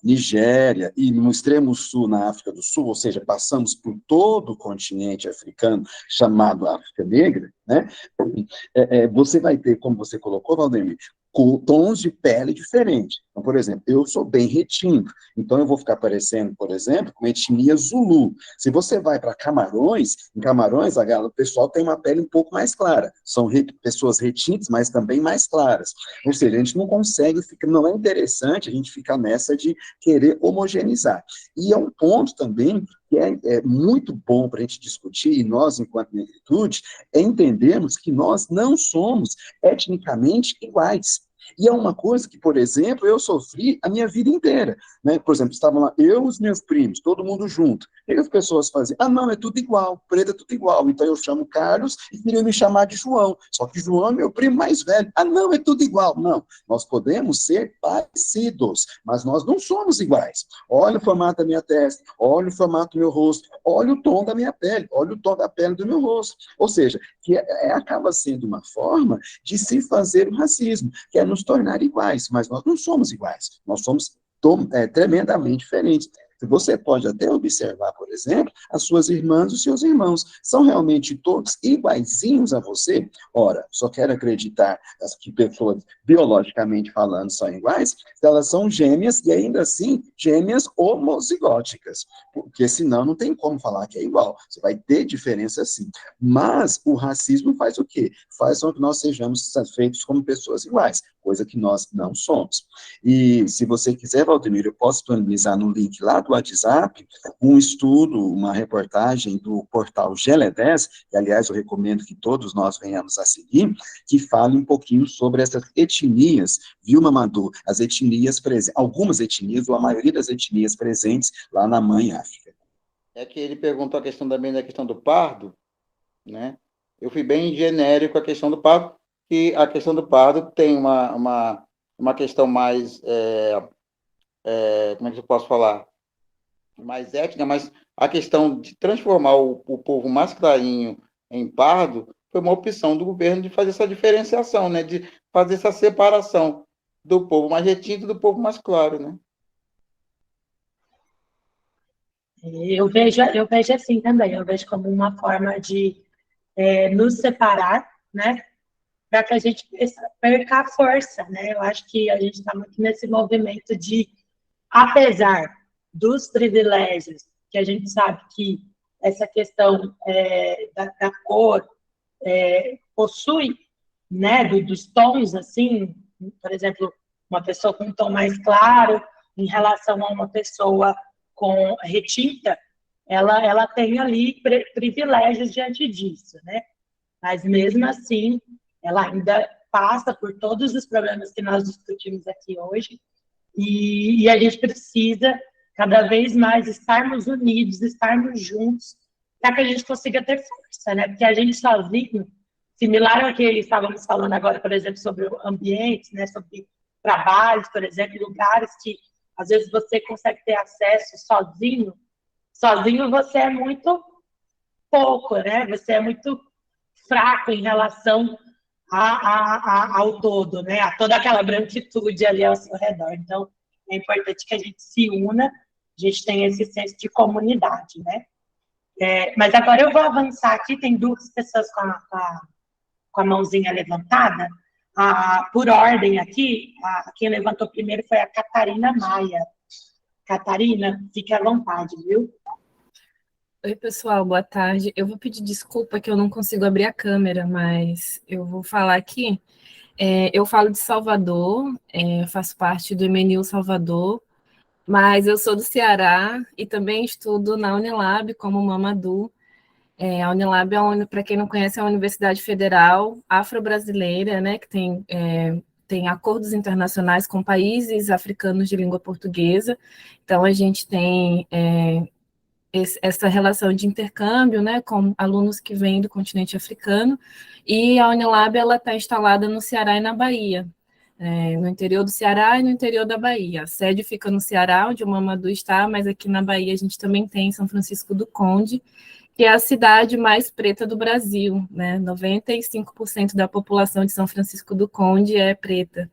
Nigéria, e no extremo sul, na África do Sul, ou seja, passamos por todo o continente africano, chamado África Negra, né? Você vai ter, como você colocou, Valdemir, tons de pele diferentes. Então, por exemplo, eu sou bem retinto, então eu vou ficar parecendo, por exemplo, com etnia Zulu. Se você vai para Camarões, em Camarões, o pessoal tem uma pele um pouco mais clara. São pessoas retintas, mas também mais claras. Ou seja, a gente não consegue, não é interessante a gente ficar nessa de querer homogeneizar. E é um ponto também que é muito bom para a gente discutir, e nós, enquanto negritude, é entendermos que nós não somos etnicamente iguais. E é uma coisa que, por exemplo, eu sofri a minha vida inteira, né? Por exemplo, estavam lá eu e os meus primos, todo mundo junto. E as pessoas faziam, não, é tudo igual, preto é tudo igual. Então eu chamo Carlos e queria me chamar de João. Só que João é meu primo mais velho. Não, é tudo igual. Não, nós podemos ser parecidos, mas nós não somos iguais. Olha o formato da minha testa, olha o formato do meu rosto, olha o tom da minha pele, olha o tom da pele do meu rosto. Ou seja, que acaba sendo uma forma de se fazer o racismo, que é nos tornar iguais, mas nós não somos iguais, nós somos tremendamente diferentes. Você pode até observar, por exemplo, as suas irmãs e os seus irmãos. São realmente todos iguaizinhos a você? Ora, só quero acreditar que pessoas, biologicamente falando, são iguais, se elas são gêmeas e ainda assim, gêmeas homozigóticas. Porque senão não tem como falar que é igual. Você vai ter diferença sim. Mas o racismo faz o quê? Faz com que nós sejamos feitos como pessoas iguais, coisa que nós não somos. E se você quiser, Valdemir, eu posso disponibilizar no link lá do WhatsApp um estudo, uma reportagem do portal GLE10, que, aliás, eu recomendo que todos nós venhamos a seguir, que fale um pouquinho sobre essas etnias, viu, Mamadou? As etnias presentes, algumas etnias, ou a maioria das etnias presentes lá na Mãe África. É que ele perguntou a questão também da questão do pardo, né? Eu fui bem genérico a questão do pardo, que a questão do pardo tem uma questão mais, como é que eu posso falar? Mais étnica, mas a questão de transformar o povo mais clarinho em pardo foi uma opção do governo de fazer essa diferenciação, né? De fazer essa separação do povo mais retinto e do povo mais claro, né? Eu vejo assim também, eu vejo como uma forma de nos separar, né? Para que a gente perca a força, né? Eu acho que a gente está muito nesse movimento de, apesar dos privilégios, que a gente sabe que essa questão da cor possui, né? Dos tons, assim, por exemplo, uma pessoa com um tom mais claro em relação a uma pessoa com retinta, ela tem ali privilégios diante disso, né? Mas mesmo assim, ela ainda passa por todos os problemas que nós discutimos aqui hoje, e a gente precisa cada vez mais estarmos unidos, estarmos juntos, para que a gente consiga ter força, né? Porque a gente sozinho, similar ao que estávamos falando agora, por exemplo, sobre o ambiente, né? Sobre trabalhos, por exemplo, lugares que às vezes você consegue ter acesso sozinho você é muito pouco, né? Você é muito fraco em relação ao todo, né? A toda aquela branquitude ali ao seu redor. Então, é importante que a gente se una, a gente tenha esse senso de comunidade, né? Mas agora eu vou avançar aqui, tem duas pessoas com a mãozinha levantada. Por ordem aqui, quem levantou primeiro foi a Catarina Maia. Catarina, fique à vontade, viu? Oi, pessoal, boa tarde. Eu vou pedir desculpa que eu não consigo abrir a câmera, mas eu vou falar aqui. Eu falo de Salvador, faço parte do MNU Salvador, mas eu sou do Ceará e também estudo na Unilab como Mamadou. A Unilab, para quem não conhece, é uma universidade federal afro-brasileira, né, que tem acordos internacionais com países africanos de língua portuguesa. Então, a gente tem essa relação de intercâmbio, né, com alunos que vêm do continente africano, e a Unilab está instalada no Ceará e na Bahia, no interior do Ceará e no interior da Bahia. A sede fica no Ceará, onde o Mamadou está, mas aqui na Bahia a gente também tem São Francisco do Conde, que é a cidade mais preta do Brasil, né? 95% da população de São Francisco do Conde é preta.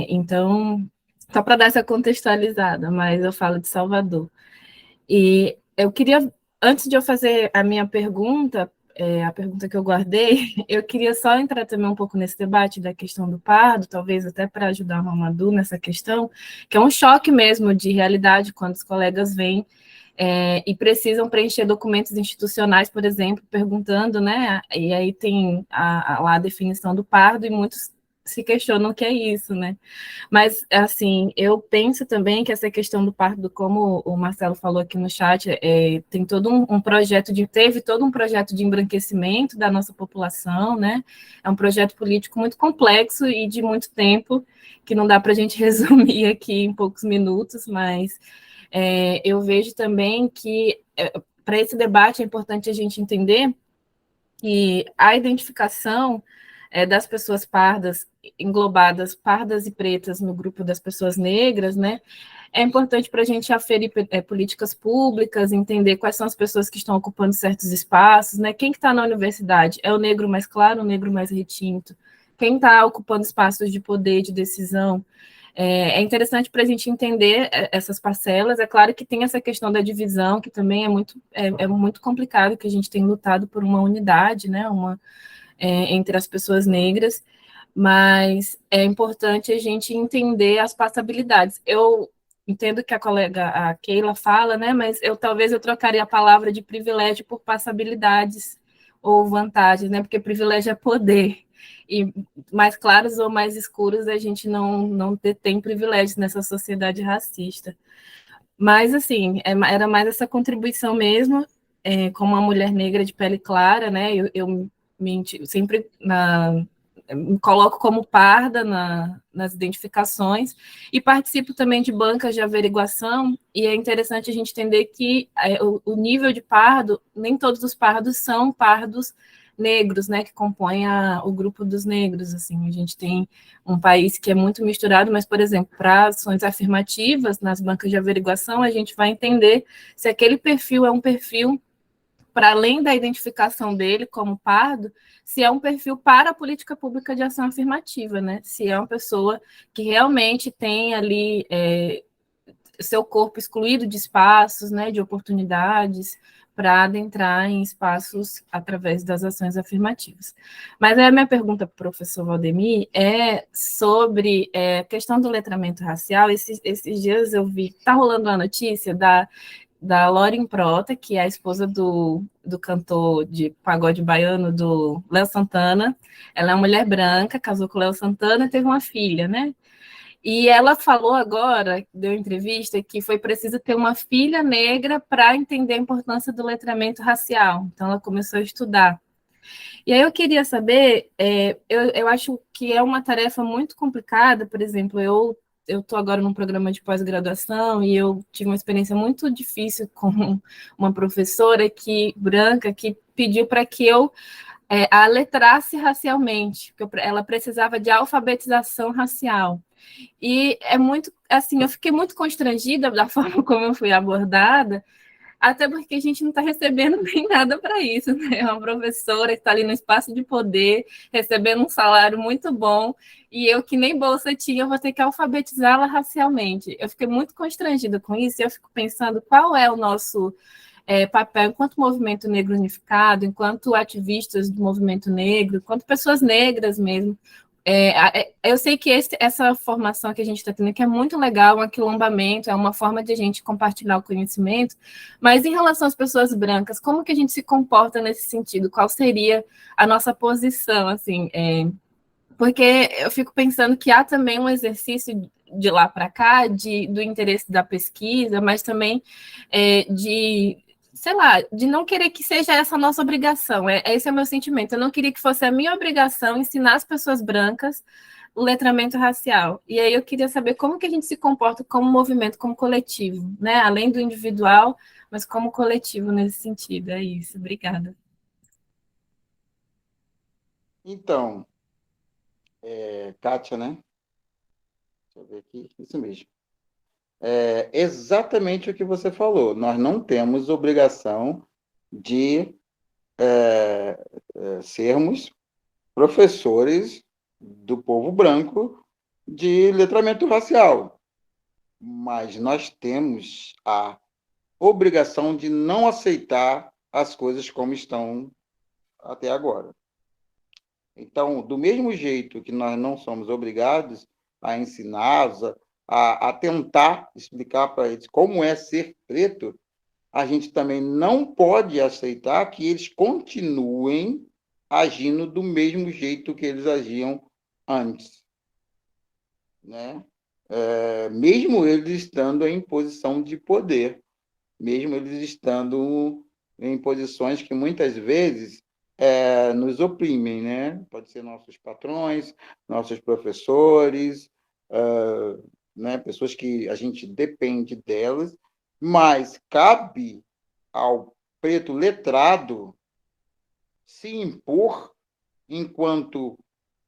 Então, só para dar essa contextualizada, mas eu falo de Salvador. E eu queria, antes de eu fazer a minha pergunta, a pergunta que eu guardei, eu queria só entrar também um pouco nesse debate da questão do pardo, talvez até para ajudar a Mamadou nessa questão, que é um choque mesmo de realidade quando os colegas vêm e precisam preencher documentos institucionais, por exemplo, perguntando, né? E aí tem lá a definição do pardo, e muitos se questionam o que é isso, né? Mas, assim, eu penso também que essa questão do pardo, como o Marcelo falou aqui no chat, tem todo um projeto teve todo um projeto de embranquecimento da nossa população, né? É um projeto político muito complexo e de muito tempo, que não dá para a gente resumir aqui em poucos minutos, mas eu vejo também que, para esse debate, é importante a gente entender que a identificação das pessoas pardas, englobadas pardas e pretas no grupo das pessoas negras, né, é importante para a gente aferir políticas públicas, entender quais são as pessoas que estão ocupando certos espaços, né, quem que está na universidade, é o negro mais claro, o negro mais retinto, quem está ocupando espaços de poder, de decisão. É interessante para a gente entender essas parcelas. É claro que tem essa questão da divisão, que também é muito complicado, que a gente tem lutado por uma unidade, né, entre as pessoas negras, mas é importante a gente entender as passabilidades. Eu entendo que a colega, a Keila, fala, né, mas talvez eu trocaria a palavra de privilégio por passabilidades ou vantagens, né, porque privilégio é poder, e mais claros ou mais escuros a gente não detém privilégios nessa sociedade racista. Mas, assim, era mais essa contribuição mesmo, como uma mulher negra de pele clara, né, eu sempre me coloco como parda nas identificações, e participo também de bancas de averiguação, e é interessante a gente entender que o nível de pardo, nem todos os pardos são pardos negros, né, que compõem o grupo dos negros. Assim, a gente tem um país que é muito misturado, mas, por exemplo, para ações afirmativas nas bancas de averiguação, a gente vai entender se aquele perfil é um perfil para além da identificação dele como pardo, se é um perfil para a política pública de ação afirmativa, né? Se é uma pessoa que realmente tem ali seu corpo excluído de espaços, né, de oportunidades, para adentrar em espaços através das ações afirmativas. Mas a minha pergunta para o professor Valdemir é sobre a questão do letramento racial. Esses dias eu vi, está rolando uma notícia da Loren Prota, que é a esposa do cantor de pagode baiano, do Léo Santana. Ela é uma mulher branca, casou com o Léo Santana e teve uma filha, né? E ela falou agora, deu entrevista, que foi preciso ter uma filha negra para entender a importância do letramento racial. Então, ela começou a estudar. E aí eu queria saber, eu acho que é uma tarefa muito complicada. Por exemplo, eu estou agora num programa de pós-graduação e eu tive uma experiência muito difícil com uma professora branca que pediu para que eu a letrasse racialmente, porque ela precisava de alfabetização racial. E é muito, assim, eu fiquei muito constrangida da forma como eu fui abordada, até porque a gente não está recebendo nem nada para isso, né? É uma professora que está ali no espaço de poder, recebendo um salário muito bom, e eu, que nem bolsa tinha, eu vou ter que alfabetizá-la racialmente. Eu fiquei muito constrangida com isso, e eu fico pensando qual é o nosso papel enquanto movimento negro unificado, enquanto ativistas do movimento negro, enquanto pessoas negras mesmo. Eu sei que essa formação que a gente está tendo aqui é muito legal, um aquilombamento, é uma forma de a gente compartilhar o conhecimento, mas em relação às pessoas brancas, como que a gente se comporta nesse sentido? Qual seria a nossa posição, assim? Porque eu fico pensando que há também um exercício de lá para cá, do interesse da pesquisa, mas também sei lá, de não querer que seja essa a nossa obrigação. Esse é o meu sentimento. Eu não queria que fosse a minha obrigação ensinar as pessoas brancas o letramento racial. E aí eu queria saber como que a gente se comporta como movimento, como coletivo, né? Além do individual, mas como coletivo nesse sentido. É isso. Obrigada. Então, Kátia, né? Deixa eu ver aqui. Isso mesmo. É exatamente o que você falou. Nós não temos obrigação de sermos professores do povo branco de letramento racial, mas nós temos a obrigação de não aceitar as coisas como estão até agora. Então, do mesmo jeito que nós não somos obrigados a ensiná-los, a tentar explicar para eles como é ser preto, a gente também não pode aceitar que eles continuem agindo do mesmo jeito que eles agiam antes, né? Mesmo eles estando em posição de poder, mesmo eles estando em posições que muitas vezes nos oprimem, né? Pode ser nossos patrões, nossos professores, né? Pessoas que a gente depende delas, mas cabe ao preto letrado se impor enquanto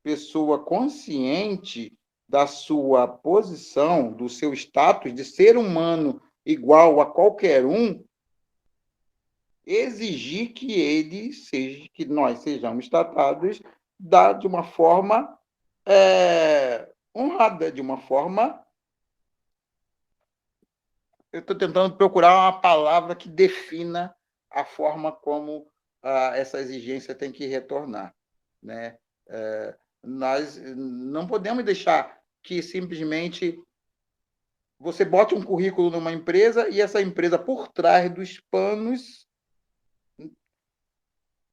pessoa consciente da sua posição, do seu status de ser humano igual a qualquer um, exigir que ele seja, que nós sejamos tratados de uma forma honrada, de uma forma. Eu estou tentando procurar uma palavra que defina a forma como essa exigência tem que retornar, né? Nós não podemos deixar que simplesmente você bote um currículo numa empresa e essa empresa, por trás dos panos,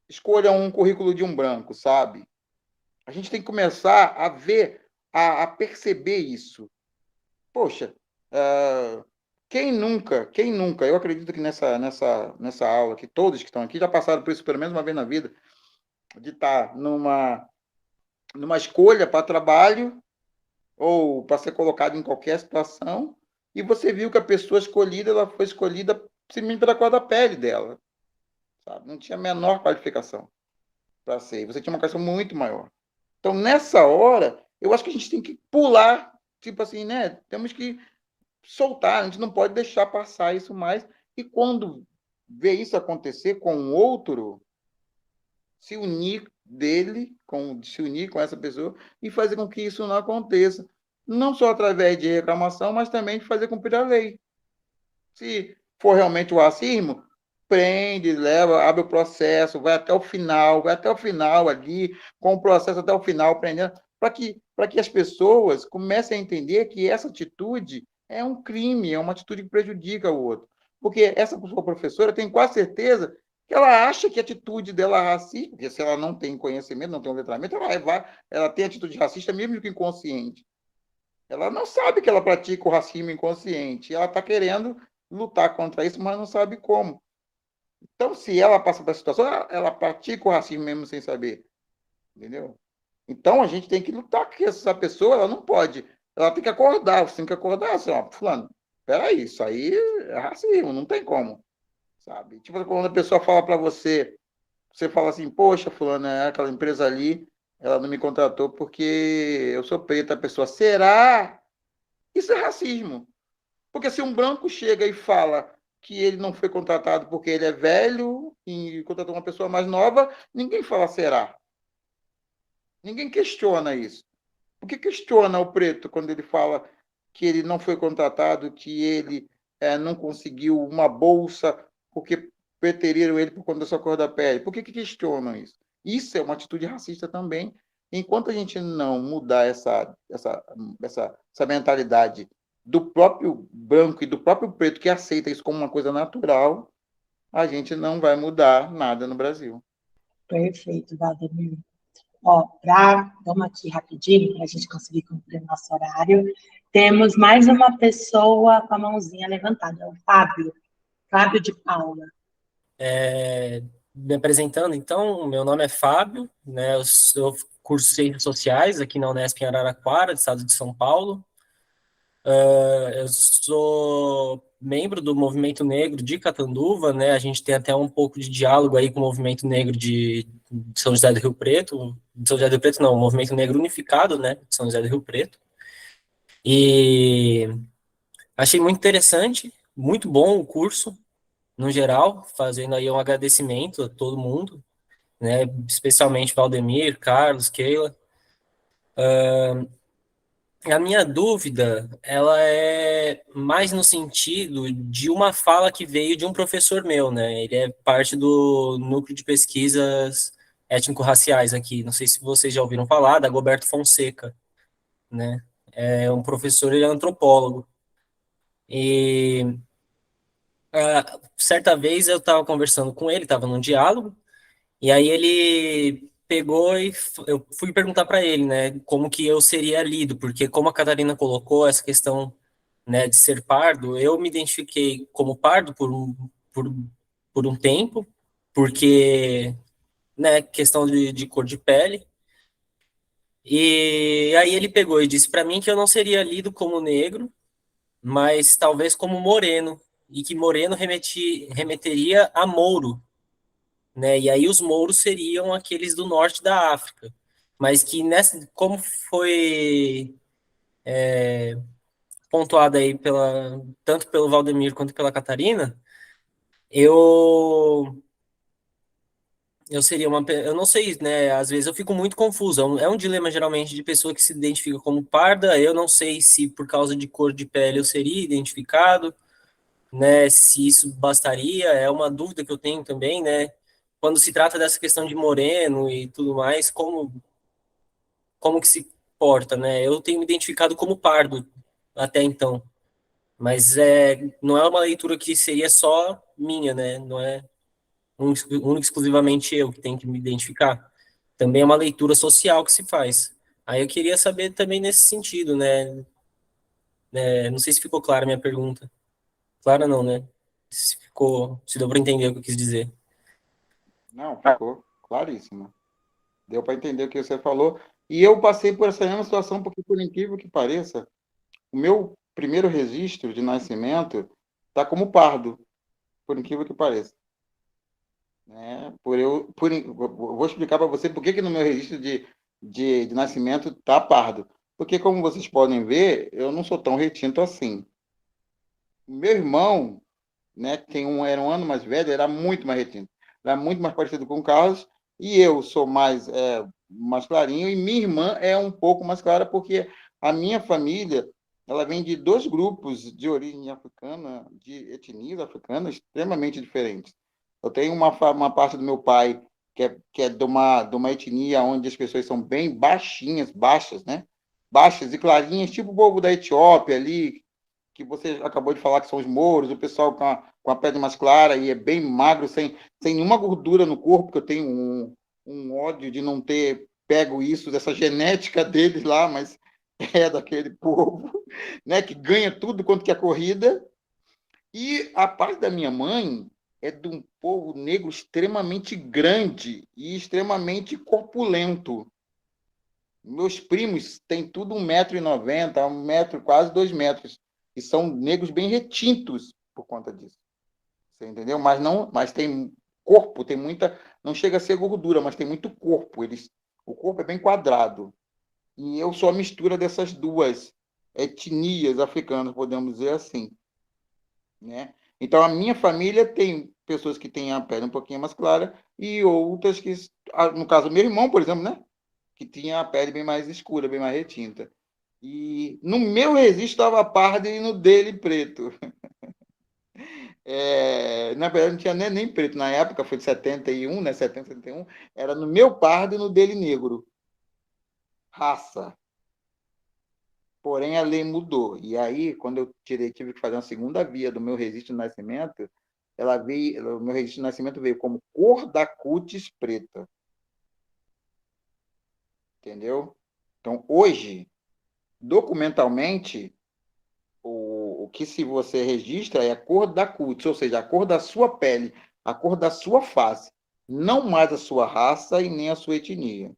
escolha um currículo de um branco, sabe? A gente tem que começar a ver, a perceber isso. Poxa, quem nunca, eu acredito que nessa aula, que todos que estão aqui já passaram por isso pelo menos uma vez na vida, de estar numa escolha para trabalho ou para ser colocado em qualquer situação, e você viu que a pessoa escolhida, ela foi escolhida simplesmente pela cor da pele dela, sabe? Não tinha a menor qualificação para ser, você tinha uma questão muito maior. Então, nessa hora, eu acho que a gente tem que pular, tipo assim, né? Temos que soltar, a gente não pode deixar passar isso mais, e quando vê isso acontecer com o outro, se unir com essa pessoa e fazer com que isso não aconteça. Não só através de reclamação, mas também de fazer cumprir a lei. Se for realmente o racismo, prende, leva, abre o processo, vai até o final ali, com o processo até o final, prendendo, para que as pessoas comecem a entender que essa atitude é um crime, é uma atitude que prejudica o outro. Porque essa pessoa professora tem quase certeza que ela acha que a atitude dela é racista, porque se ela não tem conhecimento, não tem um letramento, ela tem atitude racista mesmo que inconsciente. Ela não sabe que ela pratica o racismo inconsciente, ela está querendo lutar contra isso, mas não sabe como. Então, se ela passa por essa situação, ela pratica o racismo mesmo sem saber, entendeu? Então, a gente tem que lutar, porque essa pessoa, ela não pode, ela tem que acordar, você tem que acordar assim, ó, fulano, peraí, isso aí é racismo, não tem como, sabe? Tipo, quando a pessoa fala para você, você fala assim, poxa, fulano, aquela empresa ali, ela não me contratou porque eu sou preta, a pessoa, será? Isso é racismo. Porque se um branco chega e fala que ele não foi contratado porque ele é velho e contratou uma pessoa mais nova, ninguém fala será. Ninguém questiona isso. Por que questiona o preto quando ele fala que ele não foi contratado, que ele não conseguiu uma bolsa porque preteriram ele por conta da sua cor da pele? Por que questionam isso? Isso é uma atitude racista também. Enquanto a gente não mudar essa mentalidade do próprio branco e do próprio preto que aceita isso como uma coisa natural, a gente não vai mudar nada no Brasil. Perfeito, Valdemir. Vamos aqui rapidinho, para a gente conseguir cumprir nosso horário. Temos mais uma pessoa com a mãozinha levantada, é o Fábio de Paula. Me apresentando, então, meu nome é Fábio, né, eu curso Ciências Sociais aqui na Unesp em Araraquara, estado de São Paulo. Eu sou membro do Movimento Negro de Catanduva, né, a gente tem até um pouco de diálogo aí com o Movimento Negro de São José do Rio Preto, o Movimento Negro Unificado, né, de São José do Rio Preto, e achei muito interessante, muito bom o curso, no geral, fazendo aí um agradecimento a todo mundo, né, especialmente Valdemir, Carlos, Keila. A minha dúvida, ela é mais no sentido de uma fala que veio de um professor meu, né, ele é parte do núcleo de pesquisas étnico-raciais aqui. Não sei se vocês já ouviram falar, da Dagoberto Fonseca, né? É um professor, ele é antropólogo. E certa vez eu estava conversando com ele, estava num diálogo, e aí ele pegou e eu fui perguntar para ele, né, como que eu seria lido, porque como a Catarina colocou essa questão, né, de ser pardo, eu me identifiquei como pardo por, por um tempo, porque, né, questão de cor de pele. E aí ele pegou e disse para mim que eu não seria lido como negro, mas talvez como moreno, e que moreno remeteria a Mouro, né? E aí os mouros seriam aqueles do norte da África, mas que nessa, como foi pontuado aí tanto pelo Valdemir quanto pela Catarina, eu eu seria eu não sei, né? Às vezes eu fico muito confuso. É um dilema geralmente de pessoa que se identifica como parda. Eu não sei se por causa de cor de pele eu seria identificado, né? Se isso bastaria, é uma dúvida que eu tenho também, né? Quando se trata dessa questão de moreno e tudo mais, como que se porta, né? Eu tenho me identificado como pardo até então, mas não é uma leitura que seria só minha, né? Não é único exclusivamente eu que tenho que me identificar. Também é uma leitura social que se faz. Aí eu queria saber também nesse sentido, né? Não sei se ficou clara a minha pergunta. Clara não, né? Se deu para entender o que eu quis dizer. Não, ficou claríssimo. Deu para entender o que você falou. E eu passei por essa mesma situação, porque, por incrível que pareça, o meu primeiro registro de nascimento está como pardo, por incrível que pareça. Né? Vou explicar para você por que no meu registro de nascimento está pardo. Porque, como vocês podem ver, eu não sou tão retinto assim. Meu irmão, né, era um ano mais velho, era muito mais retinto. Era muito mais parecido com o Carlos, e eu sou mais clarinho, e minha irmã é um pouco mais clara, porque a minha família, ela vem de dois grupos de origem africana, de etnias africanas extremamente diferentes. Eu tenho uma parte do meu pai que é de uma etnia onde as pessoas são bem baixas, né? Baixas e clarinhas, tipo o povo da Etiópia ali, que você acabou de falar que são os mouros, o pessoal com a pele mais clara e é bem magro, sem nenhuma gordura no corpo, que eu tenho um ódio de não ter pego isso, dessa genética deles lá, mas é daquele povo, né, que ganha tudo quanto que é corrida. E a parte da minha mãe é de um povo negro extremamente grande e extremamente corpulento. Meus primos têm tudo 1,90 m, 1 m, quase 2 metros. E são negros bem retintos por conta disso. Você entendeu? Mas tem corpo, tem muita. Não chega a ser gordura, mas tem muito corpo. O corpo é bem quadrado. E eu sou a mistura dessas duas etnias africanas, podemos dizer assim. Né? Então, a minha família tem pessoas que têm a pele um pouquinho mais clara e outras que, no caso, meu irmão, por exemplo, né? Que tinha a pele bem mais escura, bem mais retinta. E no meu registro estava pardo e no dele preto. Na verdade, não tinha nem preto. Na época, foi de 71, né? 70, 71. Era no meu pardo e no dele negro. Raça. Porém, a lei mudou. E aí, quando eu tive que fazer uma segunda via do meu registro de nascimento, o meu registro de nascimento veio como cor da cutis preta. Entendeu? Então, hoje, documentalmente, o que se você registra é a cor da cutis, ou seja, a cor da sua pele, a cor da sua face, não mais a sua raça e nem a sua etnia.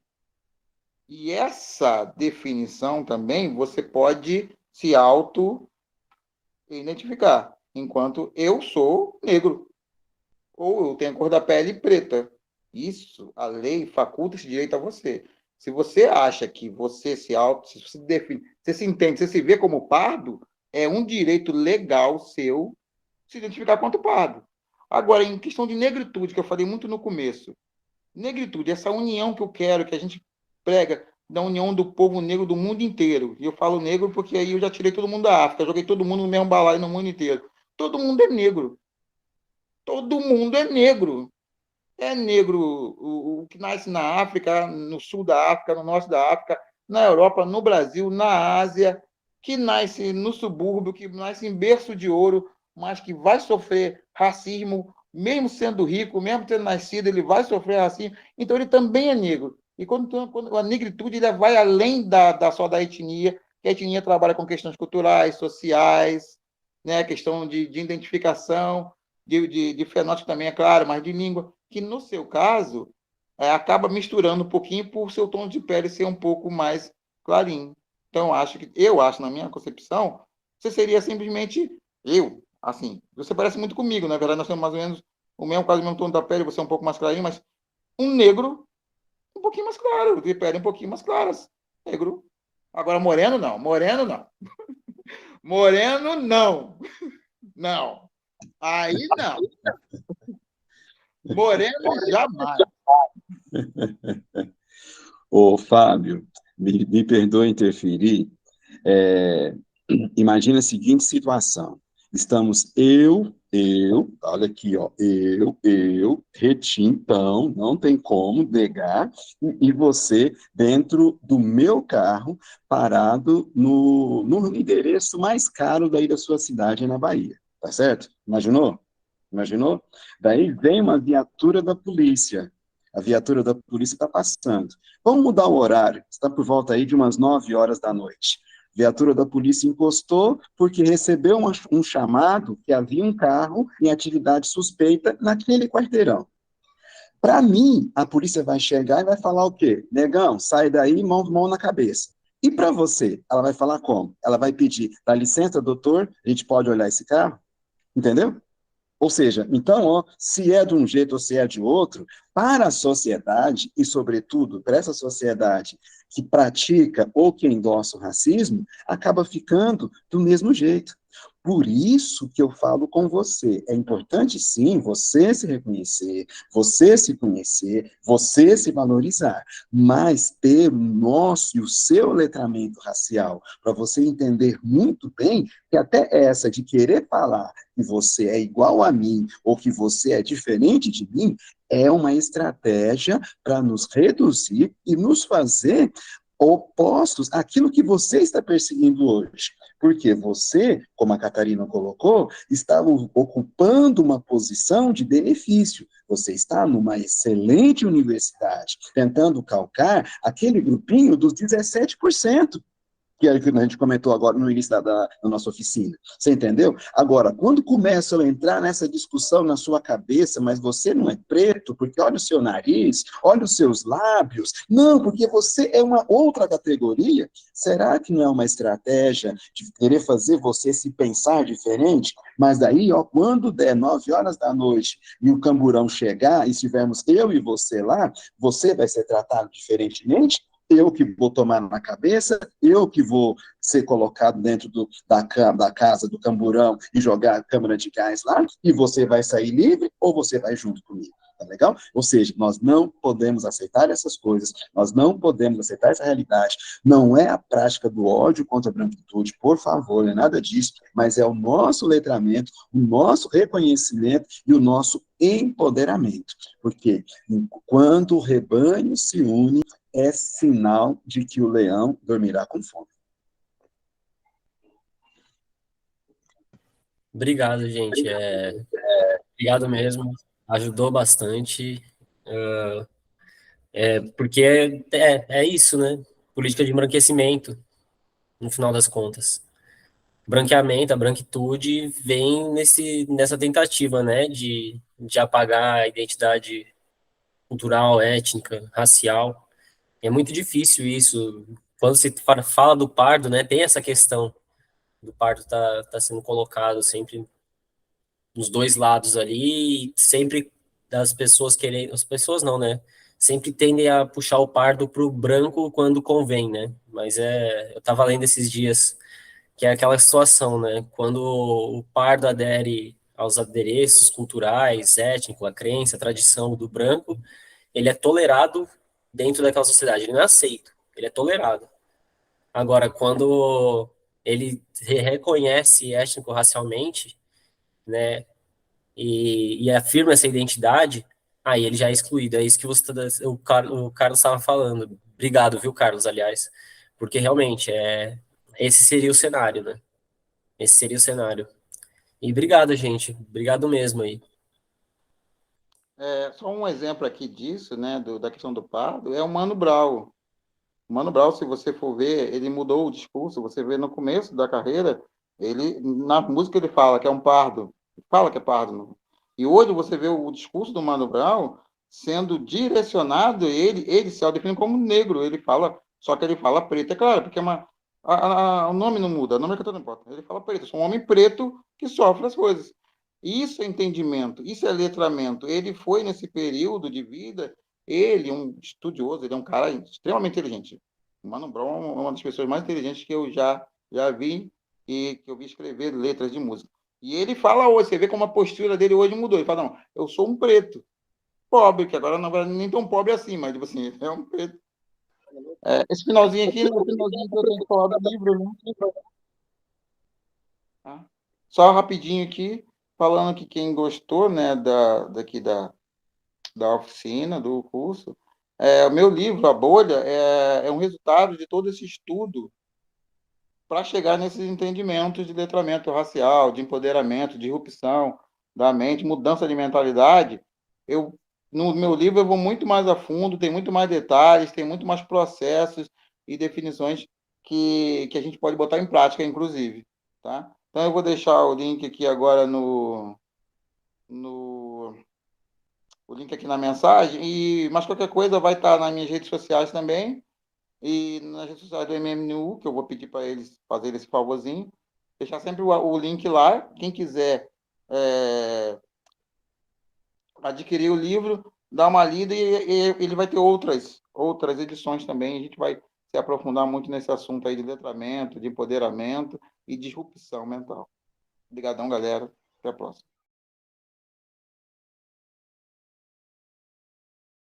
E essa definição também você pode se auto-identificar, enquanto eu sou negro, ou eu tenho a cor da pele preta. Isso, a lei faculta esse direito a você. Se você acha que você se define, você se entende, você se vê como pardo, é um direito legal seu se identificar quanto pardo. Agora, em questão de negritude, que eu falei muito no começo, negritude, essa união que eu quero, que a gente prega, da união do povo negro do mundo inteiro. E eu falo negro porque aí eu já tirei todo mundo da África, joguei todo mundo no mesmo balaio no mundo inteiro. Todo mundo é negro. Todo mundo é negro. é negro, o que nasce na África, no sul da África, no norte da África, na Europa, no Brasil, na Ásia, que nasce no subúrbio, que nasce em berço de ouro, mas que vai sofrer racismo, mesmo sendo rico, mesmo tendo nascido, ele vai sofrer racismo, então ele também é negro. E quando a negritude ele vai além só da etnia, que a etnia trabalha com questões culturais, sociais, né, questão de identificação, de fenótipo também, é claro, mas de língua, que no seu caso acaba misturando um pouquinho por seu tom de pele ser um pouco mais clarinho. Então, eu acho, na minha concepção, você seria simplesmente eu, assim. Você parece muito comigo, na verdade, nós temos mais ou menos o mesmo, quase o mesmo tom da pele, você é um pouco mais clarinho, mas um negro um pouquinho mais claro, de pele um pouquinho mais claras. Negro. Agora, moreno, não. Moreno, não. Moreno, não. Não. Aí, não. Moreno, jamais. Ô, Fábio, me perdoe interferir. É, imagina a seguinte situação. Estamos olha aqui, ó, retintão, não tem como negar, e você dentro do meu carro, parado no endereço mais caro daí da sua cidade, na Bahia, tá certo? Imaginou? Imaginou? Daí vem uma viatura da polícia. A viatura da polícia está passando. Vamos mudar o horário. Está por volta aí de umas 9 horas da noite. A viatura da polícia encostou porque recebeu um chamado que havia um carro em atividade suspeita naquele quarteirão. Para mim, a polícia vai chegar e vai falar o quê? Negão, sai daí, mão na cabeça. E para você, ela vai falar como? Ela vai pedir, dá licença, doutor, a gente pode olhar esse carro? Entendeu? Ou seja, então, ó, se é de um jeito ou se é de outro, para a sociedade, e sobretudo para essa sociedade que pratica ou que endossa o racismo, acaba ficando do mesmo jeito. Por isso que eu falo com você, é importante sim você se reconhecer, você se conhecer, você se valorizar, mas ter o nosso e o seu letramento racial, para você entender muito bem que até essa de querer falar que você é igual a mim ou que você é diferente de mim, é uma estratégia para nos reduzir e nos fazer opostos àquilo que você está perseguindo hoje. Porque você, como a Catarina colocou, está ocupando uma posição de benefício. Você está numa excelente universidade, tentando calcar aquele grupinho dos 17%. Que é o que a gente comentou agora no início da nossa oficina. Você entendeu? Agora, quando começam a entrar nessa discussão na sua cabeça, mas você não é preto, porque olha o seu nariz, olha os seus lábios, não, porque você é uma outra categoria, será que não é uma estratégia de querer fazer você se pensar diferente? Mas daí, ó, quando der 9 horas da noite e o camburão chegar, e estivermos eu e você lá, você vai ser tratado diferentemente? Eu que vou tomar na cabeça, eu que vou ser colocado dentro da casa do camburão e jogar a câmara de gás lá, e você vai sair livre ou você vai junto comigo, tá legal? Ou seja, nós não podemos aceitar essas coisas, nós não podemos aceitar essa realidade, não é a prática do ódio contra a branquitude, por favor, não é nada disso, mas é o nosso letramento, o nosso reconhecimento e o nosso empoderamento, porque quando o rebanho se une, é sinal de que o leão dormirá com fome. Obrigado, gente. Obrigado mesmo. Ajudou bastante. Porque é isso, né? Política de embranquecimento, no final das contas. Branqueamento, a branquitude vem nessa tentativa, né? De apagar a identidade cultural, étnica, racial. É muito difícil isso. Quando se fala do pardo, né? Tem essa questão do pardo tá sendo colocado sempre nos dois lados ali, e sempre das pessoas querendo, as pessoas não, né? Sempre tendem a puxar o pardo pro branco quando convém, né? Mas eu tava lendo esses dias que é aquela situação, né? Quando o pardo adere aos adereços culturais, étnicos, a crença, a tradição do branco, ele é tolerado dentro daquela sociedade, ele não é aceito, ele é tolerado. Agora, quando ele reconhece étnico-racialmente, né, e afirma essa identidade, Aí ele já é excluído. É isso que o Carlos estava falando. Obrigado, viu, Carlos, aliás. Porque realmente esse seria o cenário, né? Esse seria o cenário. E obrigado, gente. Obrigado mesmo aí. Só um exemplo aqui disso, né, da questão do pardo, é o Mano Brown. O Mano Brown, se você for ver, ele mudou o discurso. Você vê no começo da carreira, ele na música ele fala que é um pardo, fala que é pardo. Não. E hoje você vê o discurso do Mano Brown sendo direcionado, ele se autodefine como negro. Ele fala, só que ele fala preto, é claro, porque o nome não muda, o nome é que não importa. Ele fala preto, eu sou um homem preto que sofre as coisas. Isso é entendimento, isso é letramento. Ele foi nesse período de vida, ele, um estudioso, ele é um cara extremamente inteligente. O Mano Brown é uma das pessoas mais inteligentes que eu já vi e que eu vi escrever letras de música. E ele fala hoje, você vê como a postura dele hoje mudou. Ele fala, não, eu sou um preto, pobre, que agora não é nem tão pobre assim, mas tipo assim, é um preto. Esse finalzinho aqui, no finalzinho que eu tenho que falar do livro, né? Tá? Só rapidinho aqui, falando que quem gostou, né, da oficina, do curso, o meu livro, A Bolha, é um resultado de todo esse estudo para chegar nesses entendimentos de letramento racial, de empoderamento, de disrupção da mente, mudança de mentalidade. No meu livro eu vou muito mais a fundo, tem muito mais detalhes, tem muito mais processos e definições que a gente pode botar em prática, inclusive. Tá? Então, eu vou deixar o link aqui agora o link aqui na mensagem, mas qualquer coisa vai estar nas minhas redes sociais também, e nas redes sociais do MMNU, que eu vou pedir para eles fazerem esse favorzinho, deixar sempre o link lá. Quem quiser adquirir o livro, dá uma lida, e ele vai ter outras edições também. A gente vai se aprofundar muito nesse assunto aí de letramento, de empoderamento e disrupção mental. Obrigadão, galera. Até a próxima.